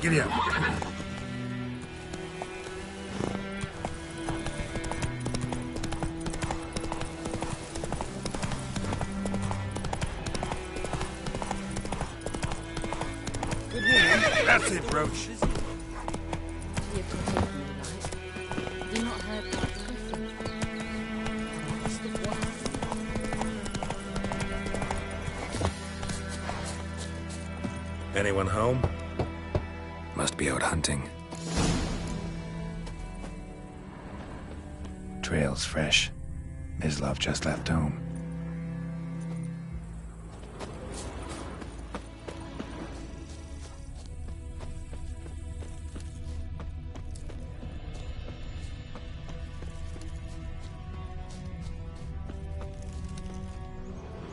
Giddy up. That's it, Roach. Anyone home? Must be out hunting. Trail's fresh. Mislav just left home.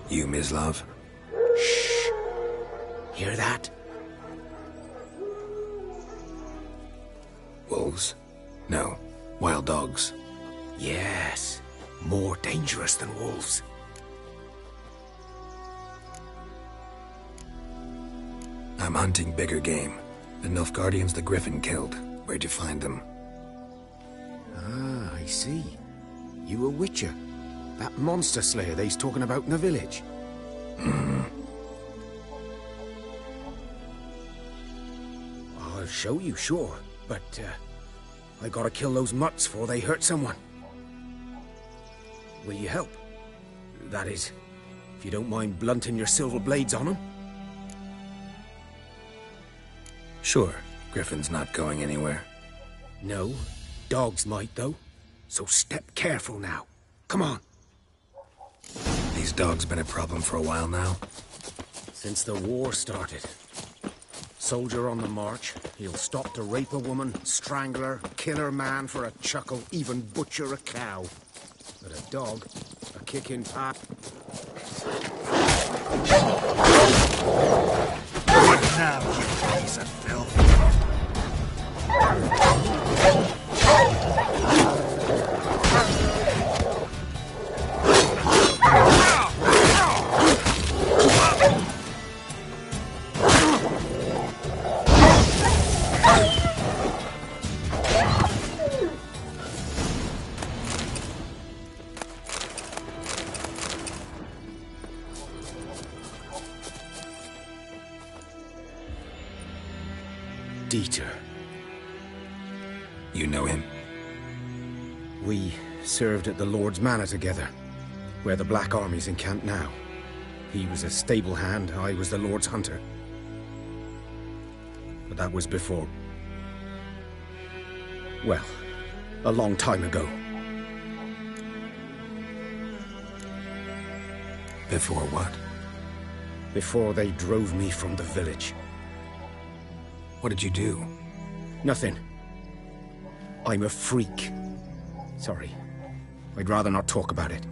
You, Mislav? Shh. Hear that? Wolves? No. Wild dogs. Yes. More dangerous than wolves. I'm hunting bigger game. The Nilfgaardians the Griffin killed. Where'd you find them? Ah, I see. You a witcher. That monster slayer they's talking about in the village. I'll show you, sure. But, I gotta kill those mutts before they hurt someone. Will you help? That is, if you don't mind blunting your silver blades on them. Sure. Griffin's not going anywhere. No. Dogs might, though. So step careful now. Come on. These dogs been a problem for a while now? Since the war started. Soldier on the march, he'll stop to rape a woman, strangle her, kill her man for a chuckle, even butcher a cow. But a dog, a kick in pap. What now, you piece of filth? Dieter. You know him? We served at the Lord's Manor together, where the Black Army's encamped now. He was a stable hand, I was the Lord's hunter. But that was before... well, a long time ago. Before what? Before they drove me from the village. What did you do? Nothing. I'm a freak. Sorry. I'd rather not talk about it.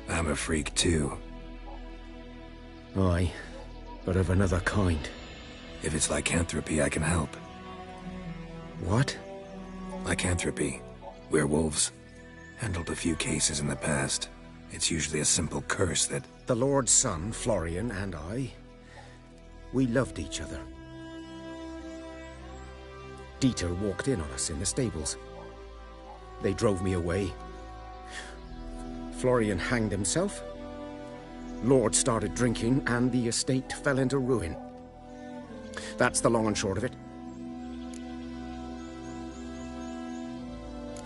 I'm a freak too. Aye, but of another kind. If it's lycanthropy, I can help. What? Lycanthropy. Werewolves. Handled a few cases in the past. It's usually a simple curse that... The Lord's son, Florian, and I... we loved each other. Dieter walked in on us in the stables. They drove me away. Florian hanged himself. Lord started drinking, and the estate fell into ruin. That's the long and short of it.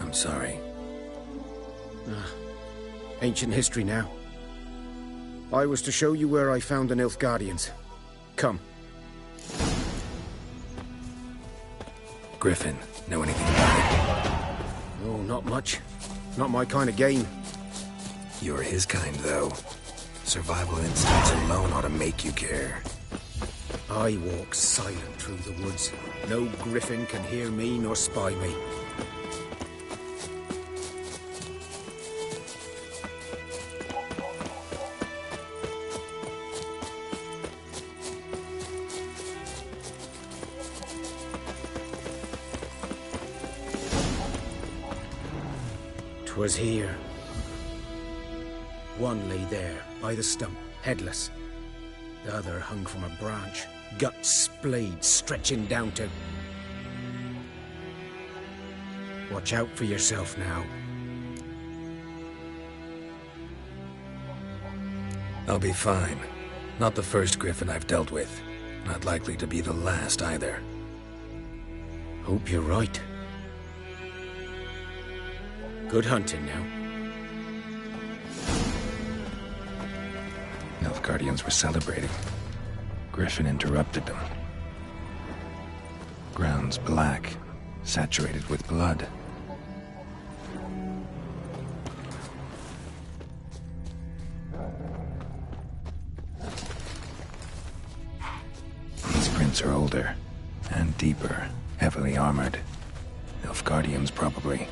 I'm sorry. Ancient history now. I was to show you where I found the Nilfgaardians. Come. Griffin, know anything about it? Oh, not much. Not my kind of game. You're his kind, though. Survival instincts alone ought to make you care. I walk silent through the woods. No griffin can hear me nor spy me. Was here. One lay there, by the stump, headless. The other hung from a branch, guts splayed, stretching down to... Watch out for yourself now. I'll be fine. Not the first griffin I've dealt with. Not likely to be the last, either. Hope you're right. Good hunting now. Nilfgaardians were celebrating. Griffin interrupted them. Ground's black, saturated with blood. These prints are older and deeper, heavily armored. Nilfgaardians, probably.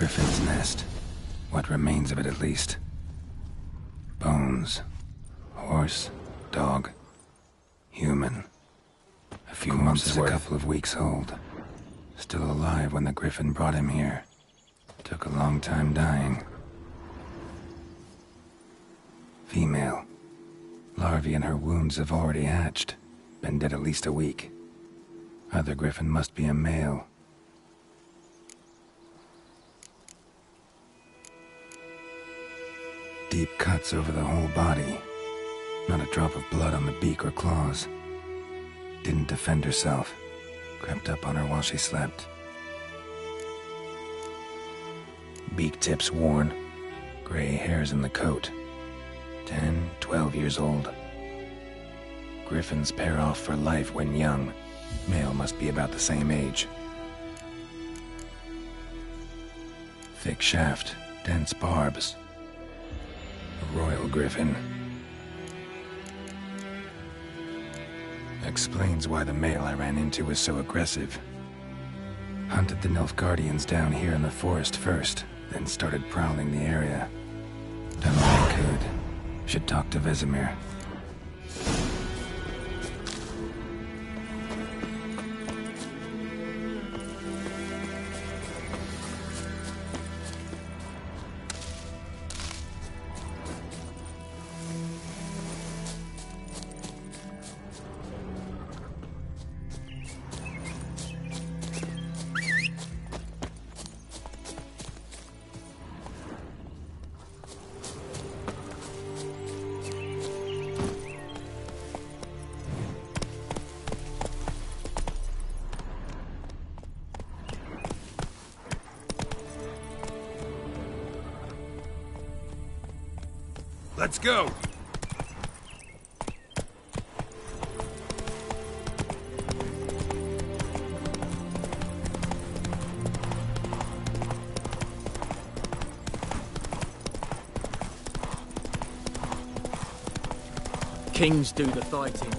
Griffin's nest. What remains of it, at least. Bones. Horse. Dog. Human. A few months worth. A couple of weeks old. Still alive when the Griffin brought him here. Took a long time dying. Female. Larvae in her wounds have already hatched. Been dead at least a week. Other Griffin must be a male. Deep cuts over the whole body. Not a drop of blood on the beak or claws. Didn't defend herself. Crept up on her while she slept. Beak tips worn. Gray hairs in the coat. 10, 12 years old. Griffins pair off for life when young. Male must be about the same age. Thick shaft, dense barbs. A royal griffin. Explains why the male I ran into was so aggressive. Hunted the Nilfgaardians down here in the forest first, then started prowling the area. Done what I could. Should talk to Vesemir. Let's go! Kings do the fighting.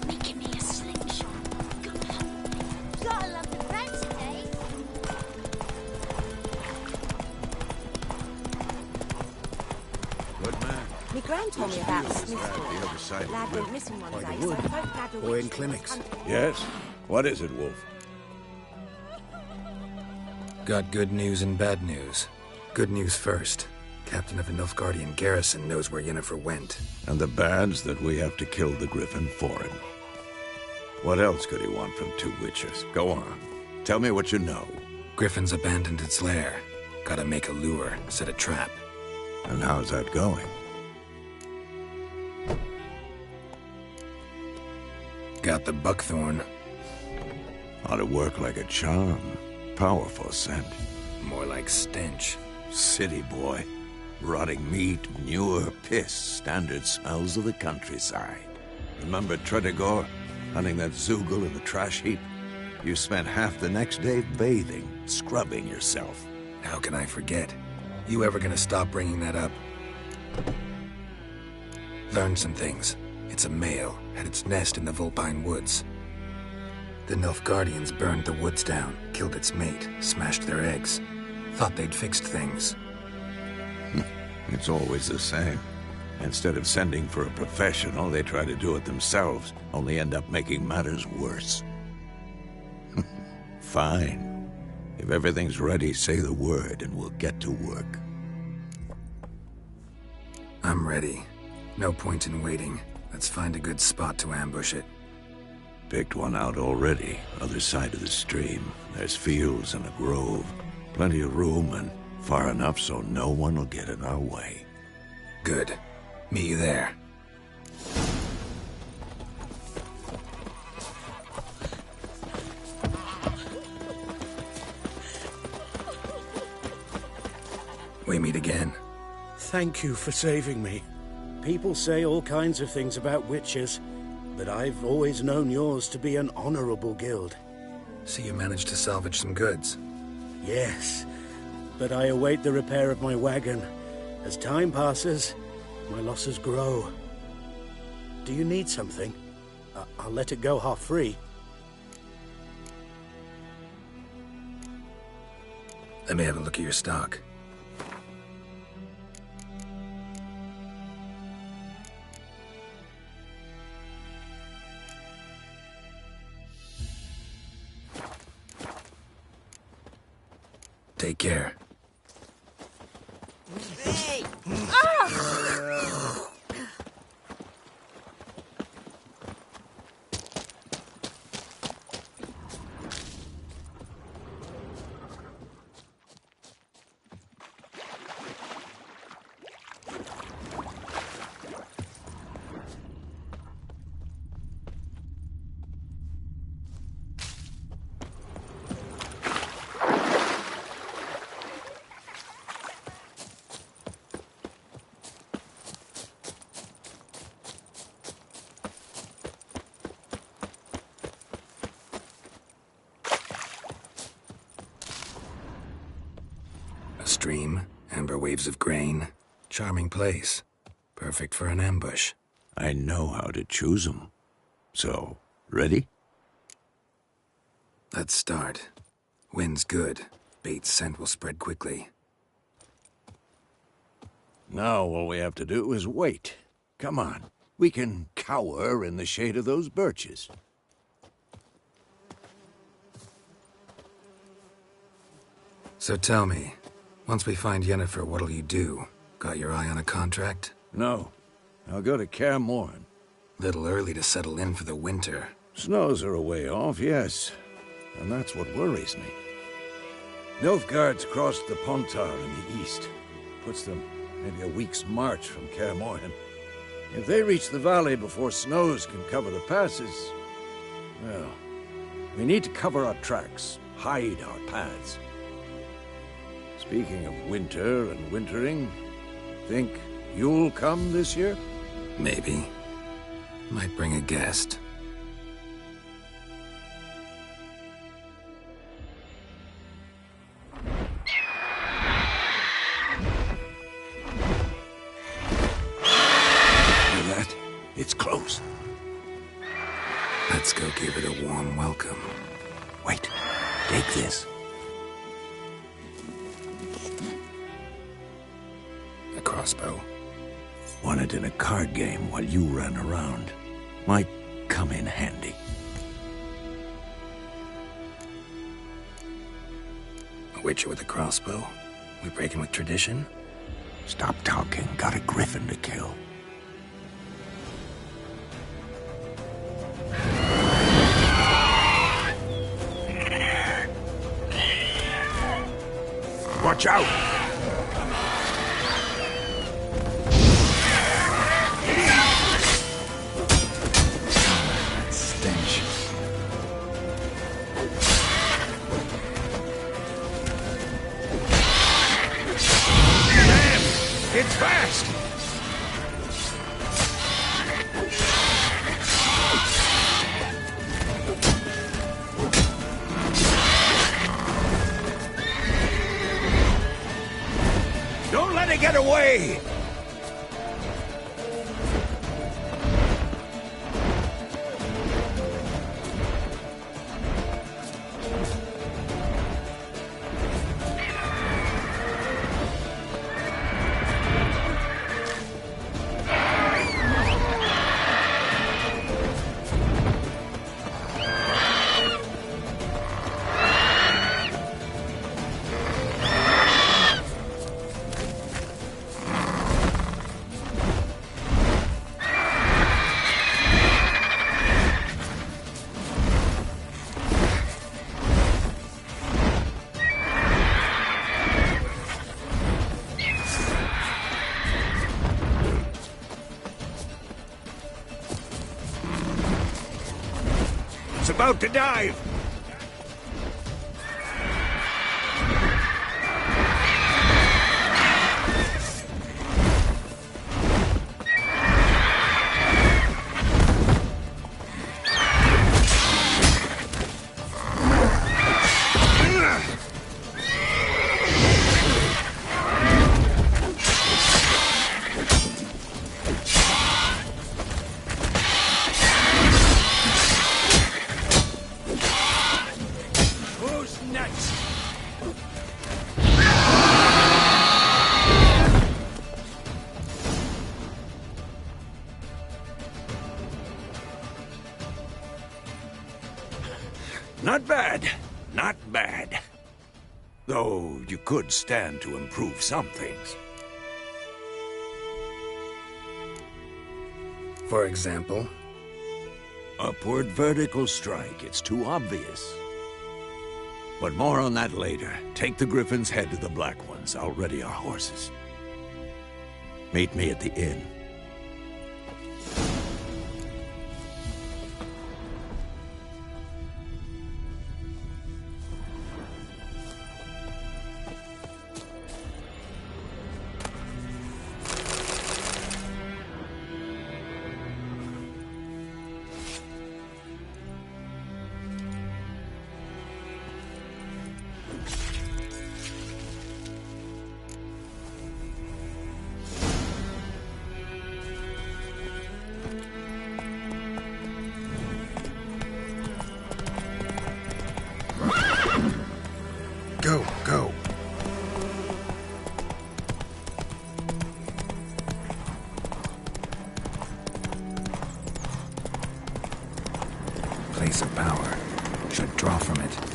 Making me a slingshot. Gotta love the crowd today. Good man. My gran told me about the Smith The other side of lad the went river. missing one By day, the so wood. folk gathered Or in witches clinics. and hunters. Yes? What is it, Wolf? Got good news and bad news. Good news first. Captain of the Nilfgaardian garrison knows where Yennefer went. And the bad's that we have to kill the griffin for him. What else could he want from two witches? Go on. Tell me what you know. Griffin's abandoned its lair. Gotta make a lure, set a trap. And how's that going? Got the buckthorn. Ought to work like a charm. Powerful scent. More like stench. City boy. Rotting meat, manure, piss. Standard smells of the countryside. Remember Tredegor? Hunting that Zoogle in the trash heap? You spent half the next day bathing, scrubbing yourself. How can I forget? You ever gonna stop bringing that up? Learned some things. It's a male, had its nest in the Vulpine Woods. The Nilfgaardians burned the woods down, killed its mate, smashed their eggs. Thought they'd fixed things. It's always the same. Instead of sending for a professional, they try to do it themselves, only end up making matters worse. Fine. If everything's ready, say the word and we'll get to work. I'm ready. No point in waiting. Let's find a good spot to ambush it. Picked one out already, other side of the stream. There's fields and a grove. Plenty of room and far enough so no one will get in our way. Good. Meet you there. We meet again. Thank you for saving me. People say all kinds of things about witches, but I've always known yours to be an honorable guild. So you managed to salvage some goods? Yes, but I await the repair of my wagon. As time passes, my losses grow. Do you need something? I'll let it go half-free. Let me have a look at your stock. Take care. Hey! Ah! stream, amber waves of grain. Charming place. Perfect for an ambush. I know how to choose them. So, ready? Let's start. Wind's good. Bait's scent will spread quickly. Now all we have to do is wait. Come on. We can cower in the shade of those birches. So tell me, once we find Yennefer, what'll you do? Got your eye on a contract? No. I'll go to Kaer. Little early to settle in for the winter. Snows are a way off, yes. And that's what worries me. Nilfgaard's crossed the Pontar in the east. Puts them maybe a week's march from Kaer. If they reach the valley before snows can cover the passes, well, we need to cover our tracks, hide our paths. Speaking of winter and wintering, think you'll come this year? Maybe. Might bring a guest. Hear that? It's close. Let's go give it a warm welcome. Wait. Take this. A crossbow. Won it in a card game while you ran around. Might come in handy. A witcher with a crossbow? We breaking with tradition? Stop talking. Got a griffin to kill. Watch out! Stench. Damn! It's fast! Don't let it get away! About to dive! Not bad. Not bad. Though you could stand to improve some things. For example? Upward vertical strike. It's too obvious. But more on that later. Take the Griffin's head to the Black Ones. I'll ready our horses. Meet me at the inn. Go, go. Place of power. Should draw from it.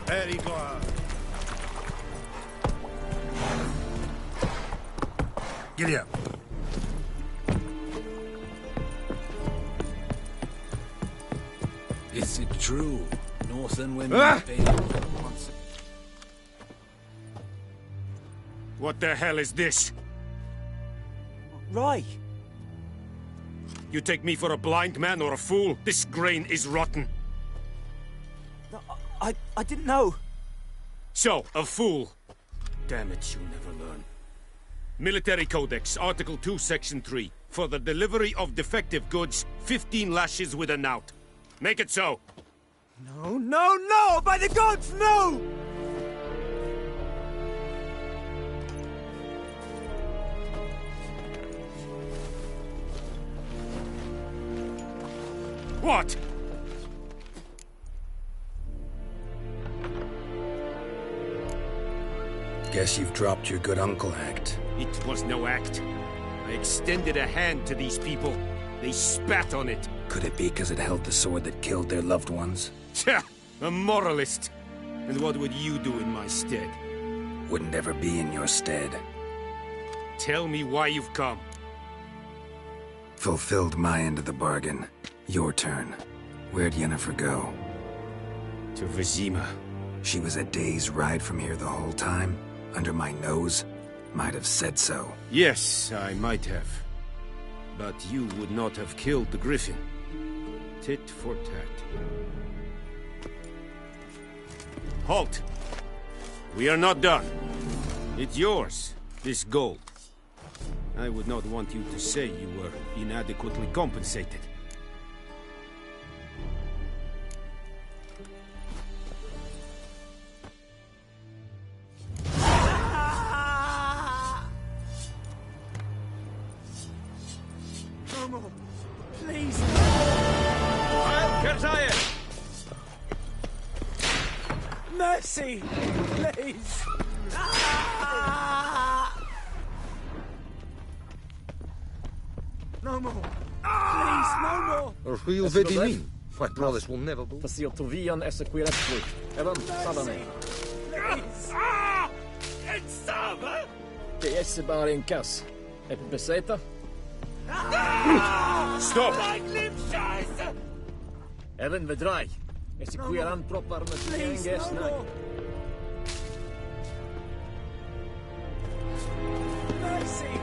Very glad. Giddy up. Is it true? Northern women once. What the hell is this? Rye! You take me for a blind man or a fool? This grain is rotten. I didn't know. So, a fool. Damn it, you'll never learn. Military Codex, Article 2, Section 3. For the delivery of defective goods, 15 lashes with a knout. Make it so. No, no, no! By the gods, no! What? Guess you've dropped your good uncle act. It was no act. I extended a hand to these people. They spat on it. Could it be because it held the sword that killed their loved ones? Tja, a moralist. And what would you do in my stead? Wouldn't ever be in your stead. Tell me why you've come. Fulfilled my end of the bargain. Your turn. Where'd Yennefer go? To Vizima. She was a day's ride from here the whole time? Under my nose? Might have said so. Yes, I might have. But you would not have killed the griffin. Tit for tat. Halt! We are not done. It's yours, this gold. I would not want you to say you were inadequately compensated. Please! Mercy! Please! No more! Please, no more! Or who vedi mean? My brothers will never be. Pasiotovian esequiretfui. Evan, sadame. Please! Te esse bara in kas. Epibeseta. Stop! Evan vedrai. Esequiran propar Please, no more! Mercy!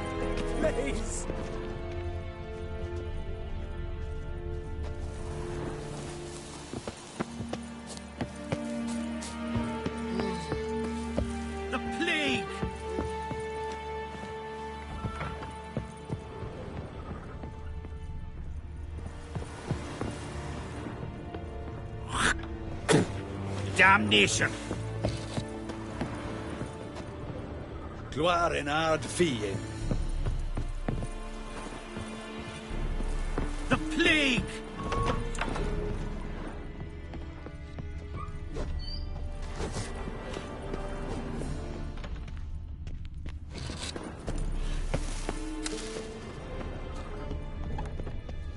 Please! The plague! Damnation! Gloire en hard fie. The plague!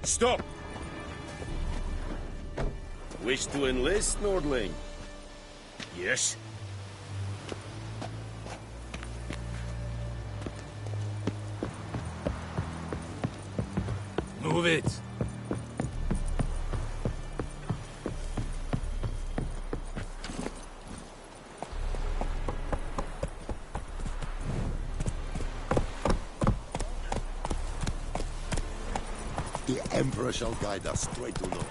Stop! Wish to enlist, Nordling? Yes? Move it. Emperor shall guide us straight to Novigrad.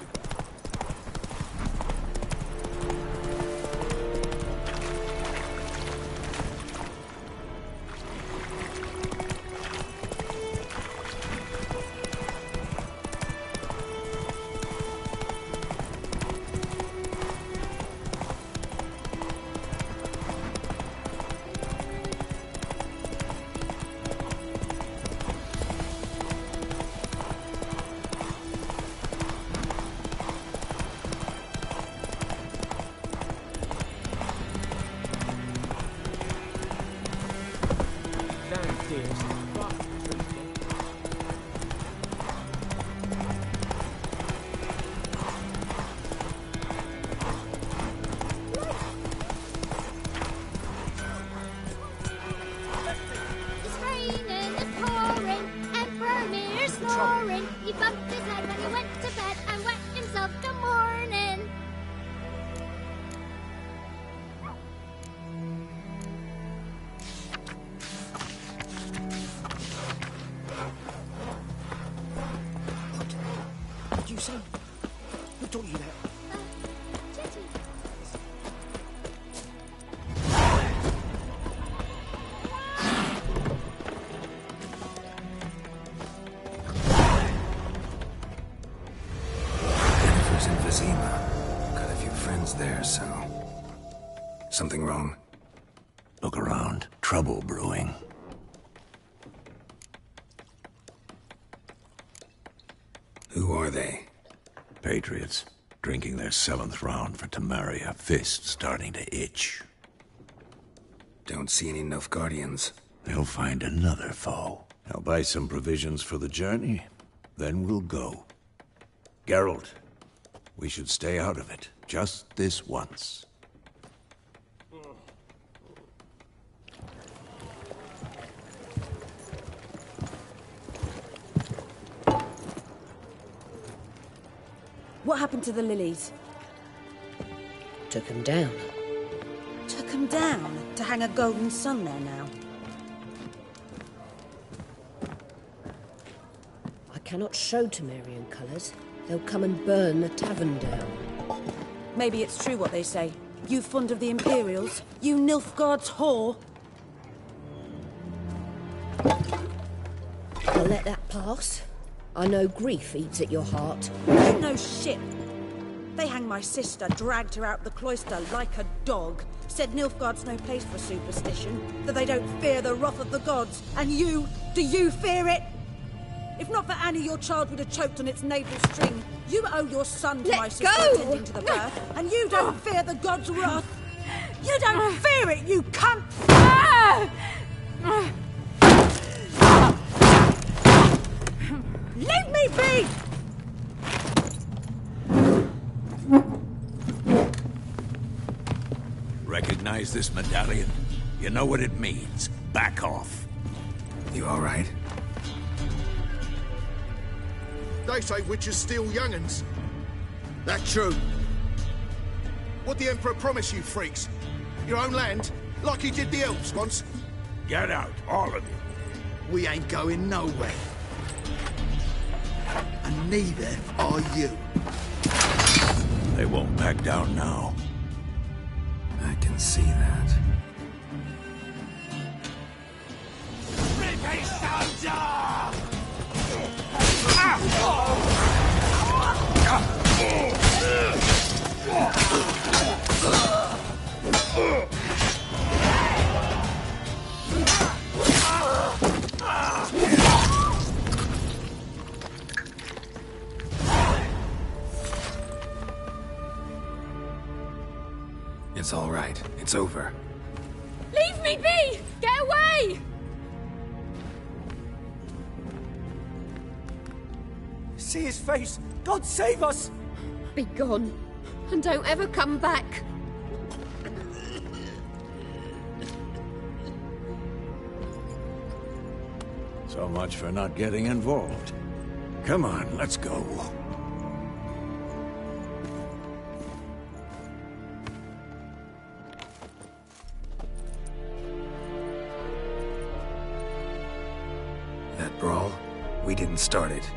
Something wrong? Look around. Trouble brewing. Who are they? Patriots. Drinking their 7th round for Temeria. Fist starting to itch. Don't see any Nilfgaardians. They'll find another foe. I'll buy some provisions for the journey. Then we'll go. Geralt, we should stay out of it. Just this once. What happened to the lilies? Took them down. Took them down? To hang a golden sun there now? I cannot show Temerian colours. They'll come and burn the tavern down. Maybe it's true what they say. You fond of the Imperials? You Nilfgaard's whore? I'll let that pass. I know grief eats at your heart. You know shit. They hanged my sister, dragged her out the cloister like a dog. Said Nilfgaard's no place for superstition, that they don't fear the wrath of the gods. And you, do you fear it? If not for Annie, your child would have choked on its navel string. You owe your son to my sister attending to the birth, and you don't fear the gods' wrath. You don't fear it, you cunt! Leave me be! Recognize this medallion? You know what it means. Back off. You all right? They say witches steal young'uns. That true. What the Emperor promise you, freaks? Your own land? Like he did the elves once? Get out, all of you. We ain't going nowhere. And neither are you. They won't back down now. I can see that. It's all right. It's over. Leave me be! Get away! See his face! God save us! Be gone, and don't ever come back. So much for not getting involved. Come on, let's go. That brawl, we didn't start it.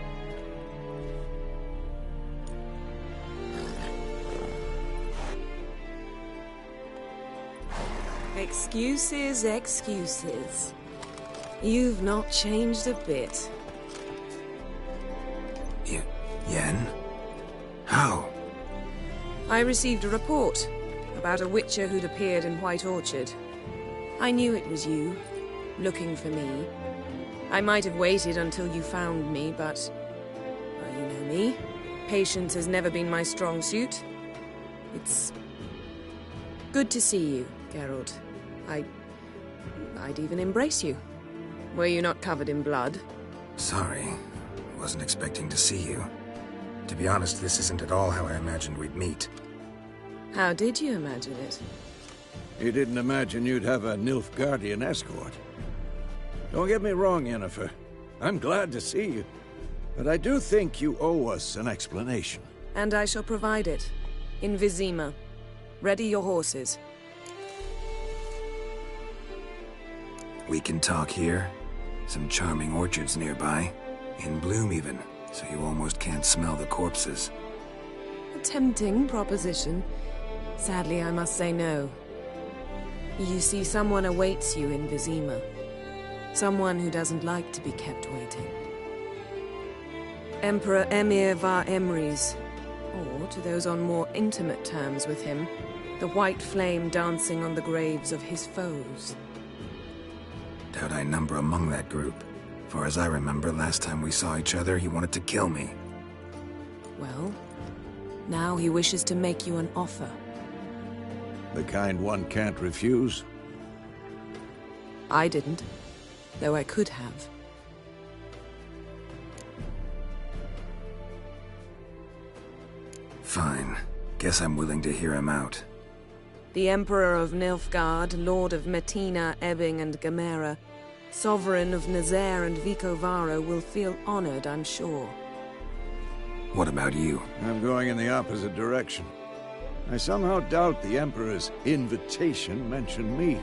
Excuses, excuses. You've not changed a bit. Yen? How? I received a report about a witcher who'd appeared in White Orchard. I knew it was you, looking for me. I might have waited until you found me, but... well, you know me. Patience has never been my strong suit. It's... good to see you, Geralt. I'd even embrace you. Were you not covered in blood? Sorry. Wasn't expecting to see you. To be honest, this isn't at all how I imagined we'd meet. How did you imagine it? You didn't imagine you'd have a Nilfgaardian escort. Don't get me wrong, Yennefer. I'm glad to see you. But I do think you owe us an explanation. And I shall provide it. In Vizima. Ready your horses. We can talk here. Some charming orchards nearby. In bloom even, so you almost can't smell the corpses. A tempting proposition. Sadly, I must say no. You see, someone awaits you in Vizima. Someone who doesn't like to be kept waiting. Emperor Emir var Emrys, or to those on more intimate terms with him, the white flame dancing on the graves of his foes. Doubt I number among that group. For as I remember, last time we saw each other, he wanted to kill me. Well, now he wishes to make you an offer. The kind one can't refuse? I didn't, though I could have. Fine. Guess I'm willing to hear him out. The Emperor of Nilfgaard, Lord of Metina, Ebbing and Gamera, Sovereign of Nazaire and Vicovaro will feel honored, I'm sure. What about you? I'm going in the opposite direction. I somehow doubt the Emperor's invitation mentioned me.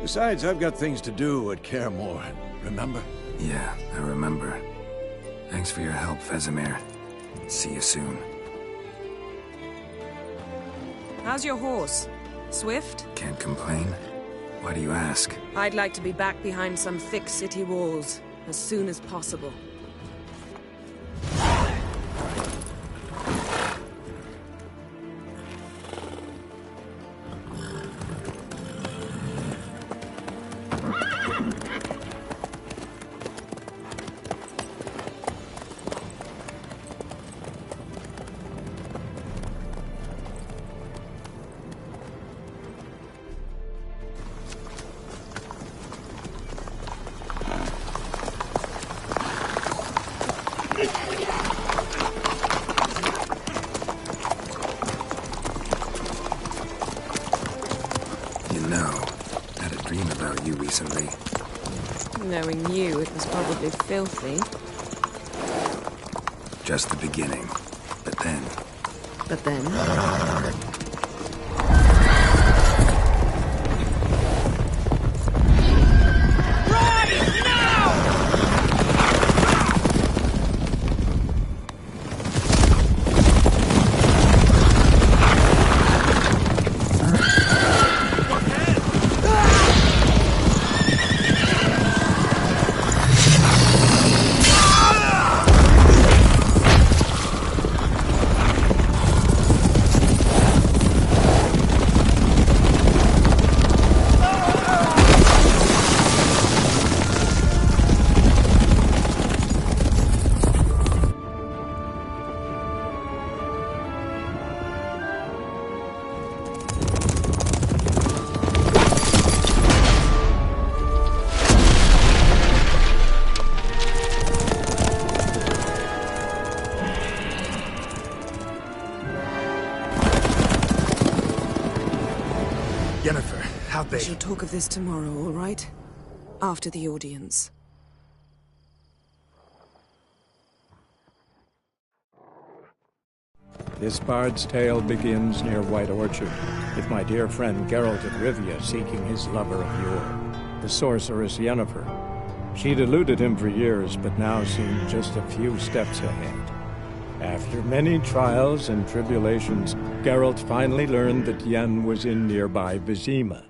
Besides, I've got things to do at Kaer Morhen, remember? Yeah, I remember. Thanks for your help, Vesemir. See you soon. How's your horse? Swift? Can't complain. Why do you ask? I'd like to be back behind some thick city walls, as soon as possible. Knowing you, it was probably filthy. Just the beginning. But then... But then? Yennefer, how'd they... We shall talk of this tomorrow, all right? After the audience. This bard's tale begins near White Orchard, with my dear friend Geralt de Rivia seeking his lover of yore, the sorceress Yennefer. She'd eluded him for years, but now seemed just a few steps ahead. After many trials and tribulations, Geralt finally learned that Yen was in nearby Vizima.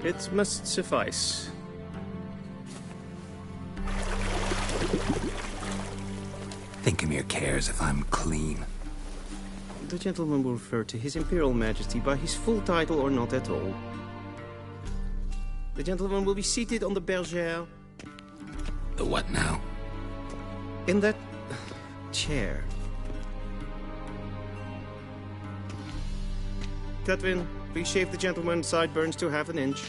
It must suffice. Thinkamere cares if I'm clean. The gentleman will refer to His Imperial Majesty by his full title or not at all. The gentleman will be seated on the bergère. The what now? In that chair. Cutwin, please shave the gentleman's sideburns to half an inch.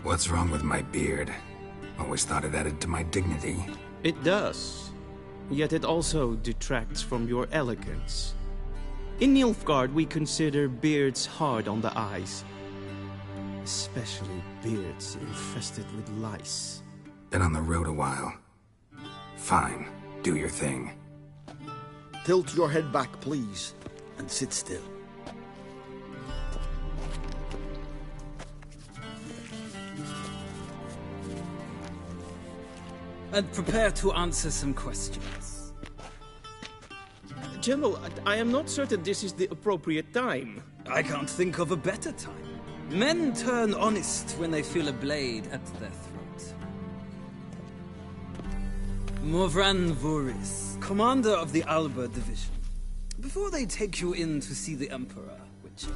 What's wrong with my beard? Always thought it added to my dignity. It does. Yet it also detracts from your elegance. In Nilfgaard, we consider beards hard on the eyes. Especially beards infested with lice. Been on the road a while. Fine, do your thing. Tilt your head back, please, and sit still. And prepare to answer some questions. General, I am not certain this is the appropriate time. I can't think of a better time. Men turn honest when they feel a blade at their throat. Morvran Voris, commander of the Alba Division. Before they take you in to see the Emperor, Witcher,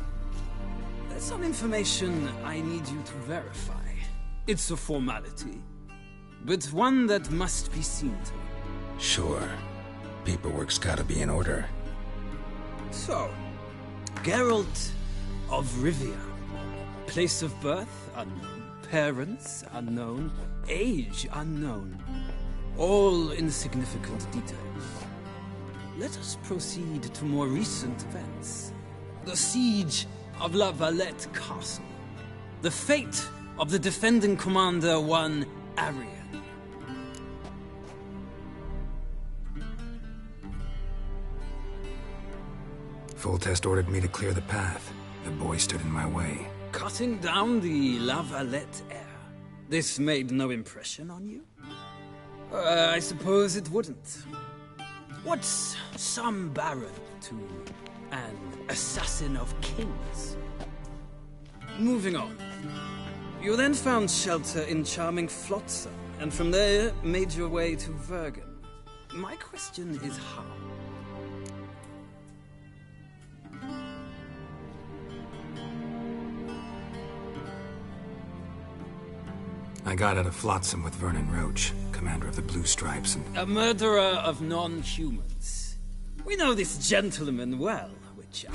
there's some information I need you to verify. It's a formality, but one that must be seen to. Sure. Paperwork's gotta be in order. So, Geralt of Rivia. Place of birth, unknown. Parents, unknown. Age, unknown. All insignificant details. Let us proceed to more recent events. The siege of La Valette Castle. The fate of the defending commander, one Arian. Full Test ordered me to clear the path. The boy stood in my way. Cutting down the La Valette heir. This made no impression on you? I suppose it wouldn't. What's some baron to an assassin of kings? Moving on. You then found shelter in charming Flotsam, and from there made your way to Vergen. My question is how? I got out of Flotsam with Vernon Roach, commander of the Blue Stripes, and... A murderer of non-humans. We know this gentleman well, Witcher.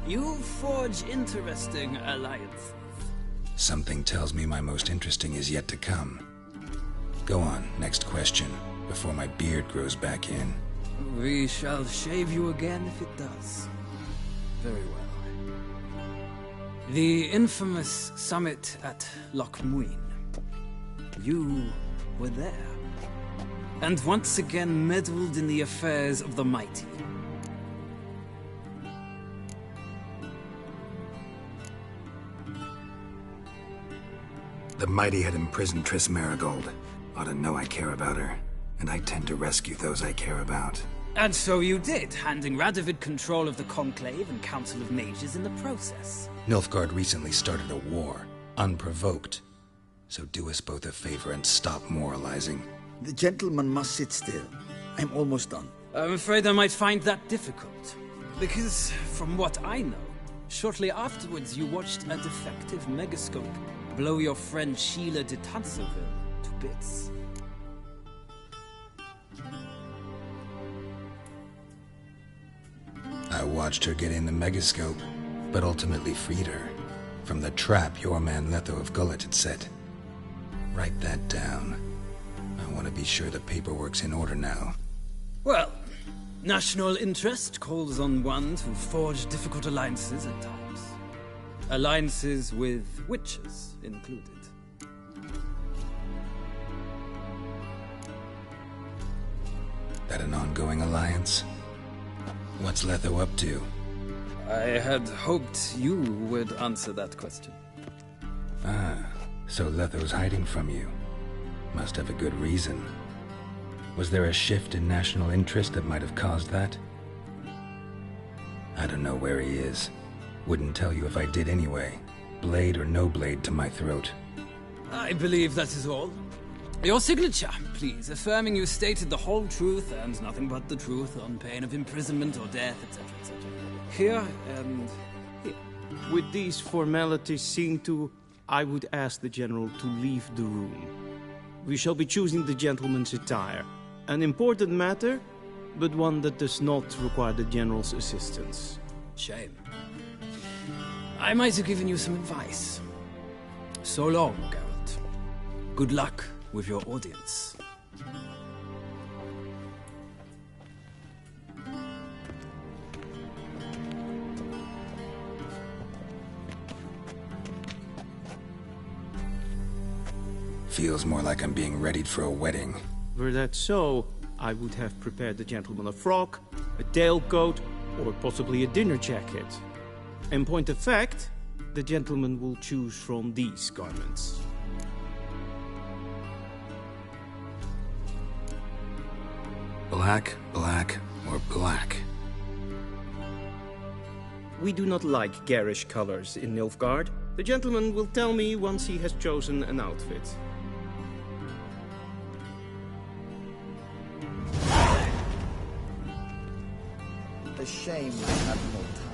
You forge interesting alliances. Something tells me my most interesting is yet to come. Go on, next question, before my beard grows back in. We shall shave you again if it does. Very well. The infamous summit at Loch Muin. You were there, and once again meddled in the affairs of the mighty. The mighty had imprisoned Triss Marigold. Ought to know I care about her, and I tend to rescue those I care about. And so you did, handing Radovid control of the Conclave and Council of Mages in the process. Nilfgaard recently started a war, unprovoked. So do us both a favor and stop moralizing. The gentleman must sit still. I'm almost done. I'm afraid I might find that difficult. Because, from what I know, shortly afterwards you watched a defective megascope blow your friend Sheila de Tanserville to bits. I watched her get in the megascope, but ultimately freed her from the trap your man Letho of Gullet had set. Write that down. I want to be sure the paperwork's in order now. Well, national interest calls on one to forge difficult alliances at times. Alliances with witches included. That an ongoing alliance? What's Letho up to? I had hoped you would answer that question. Ah, So Letho's hiding from you. Must have a good reason. Was there a shift in national interest that might have caused that? I don't know where he is. Wouldn't tell you if I did anyway. Blade or no blade to my throat. I believe that is all. Your signature, please, affirming you stated the whole truth and nothing but the truth on pain of imprisonment or death, etc., etc. Here and here. With these formalities seen to, I would ask the General to leave the room. We shall be choosing the gentleman's attire. An important matter, but one that does not require the General's assistance. Shame. I might have given you some advice. So long, Geralt. Good luck with your audience. Feels more like I'm being readied for a wedding. Were that so, I would have prepared the gentleman a frock, a tailcoat, or possibly a dinner jacket. In point of fact, the gentleman will choose from these garments. Black, black, or black? We do not like garish colors in Nilfgaard. The gentleman will tell me once he has chosen an outfit. A shame I have no time.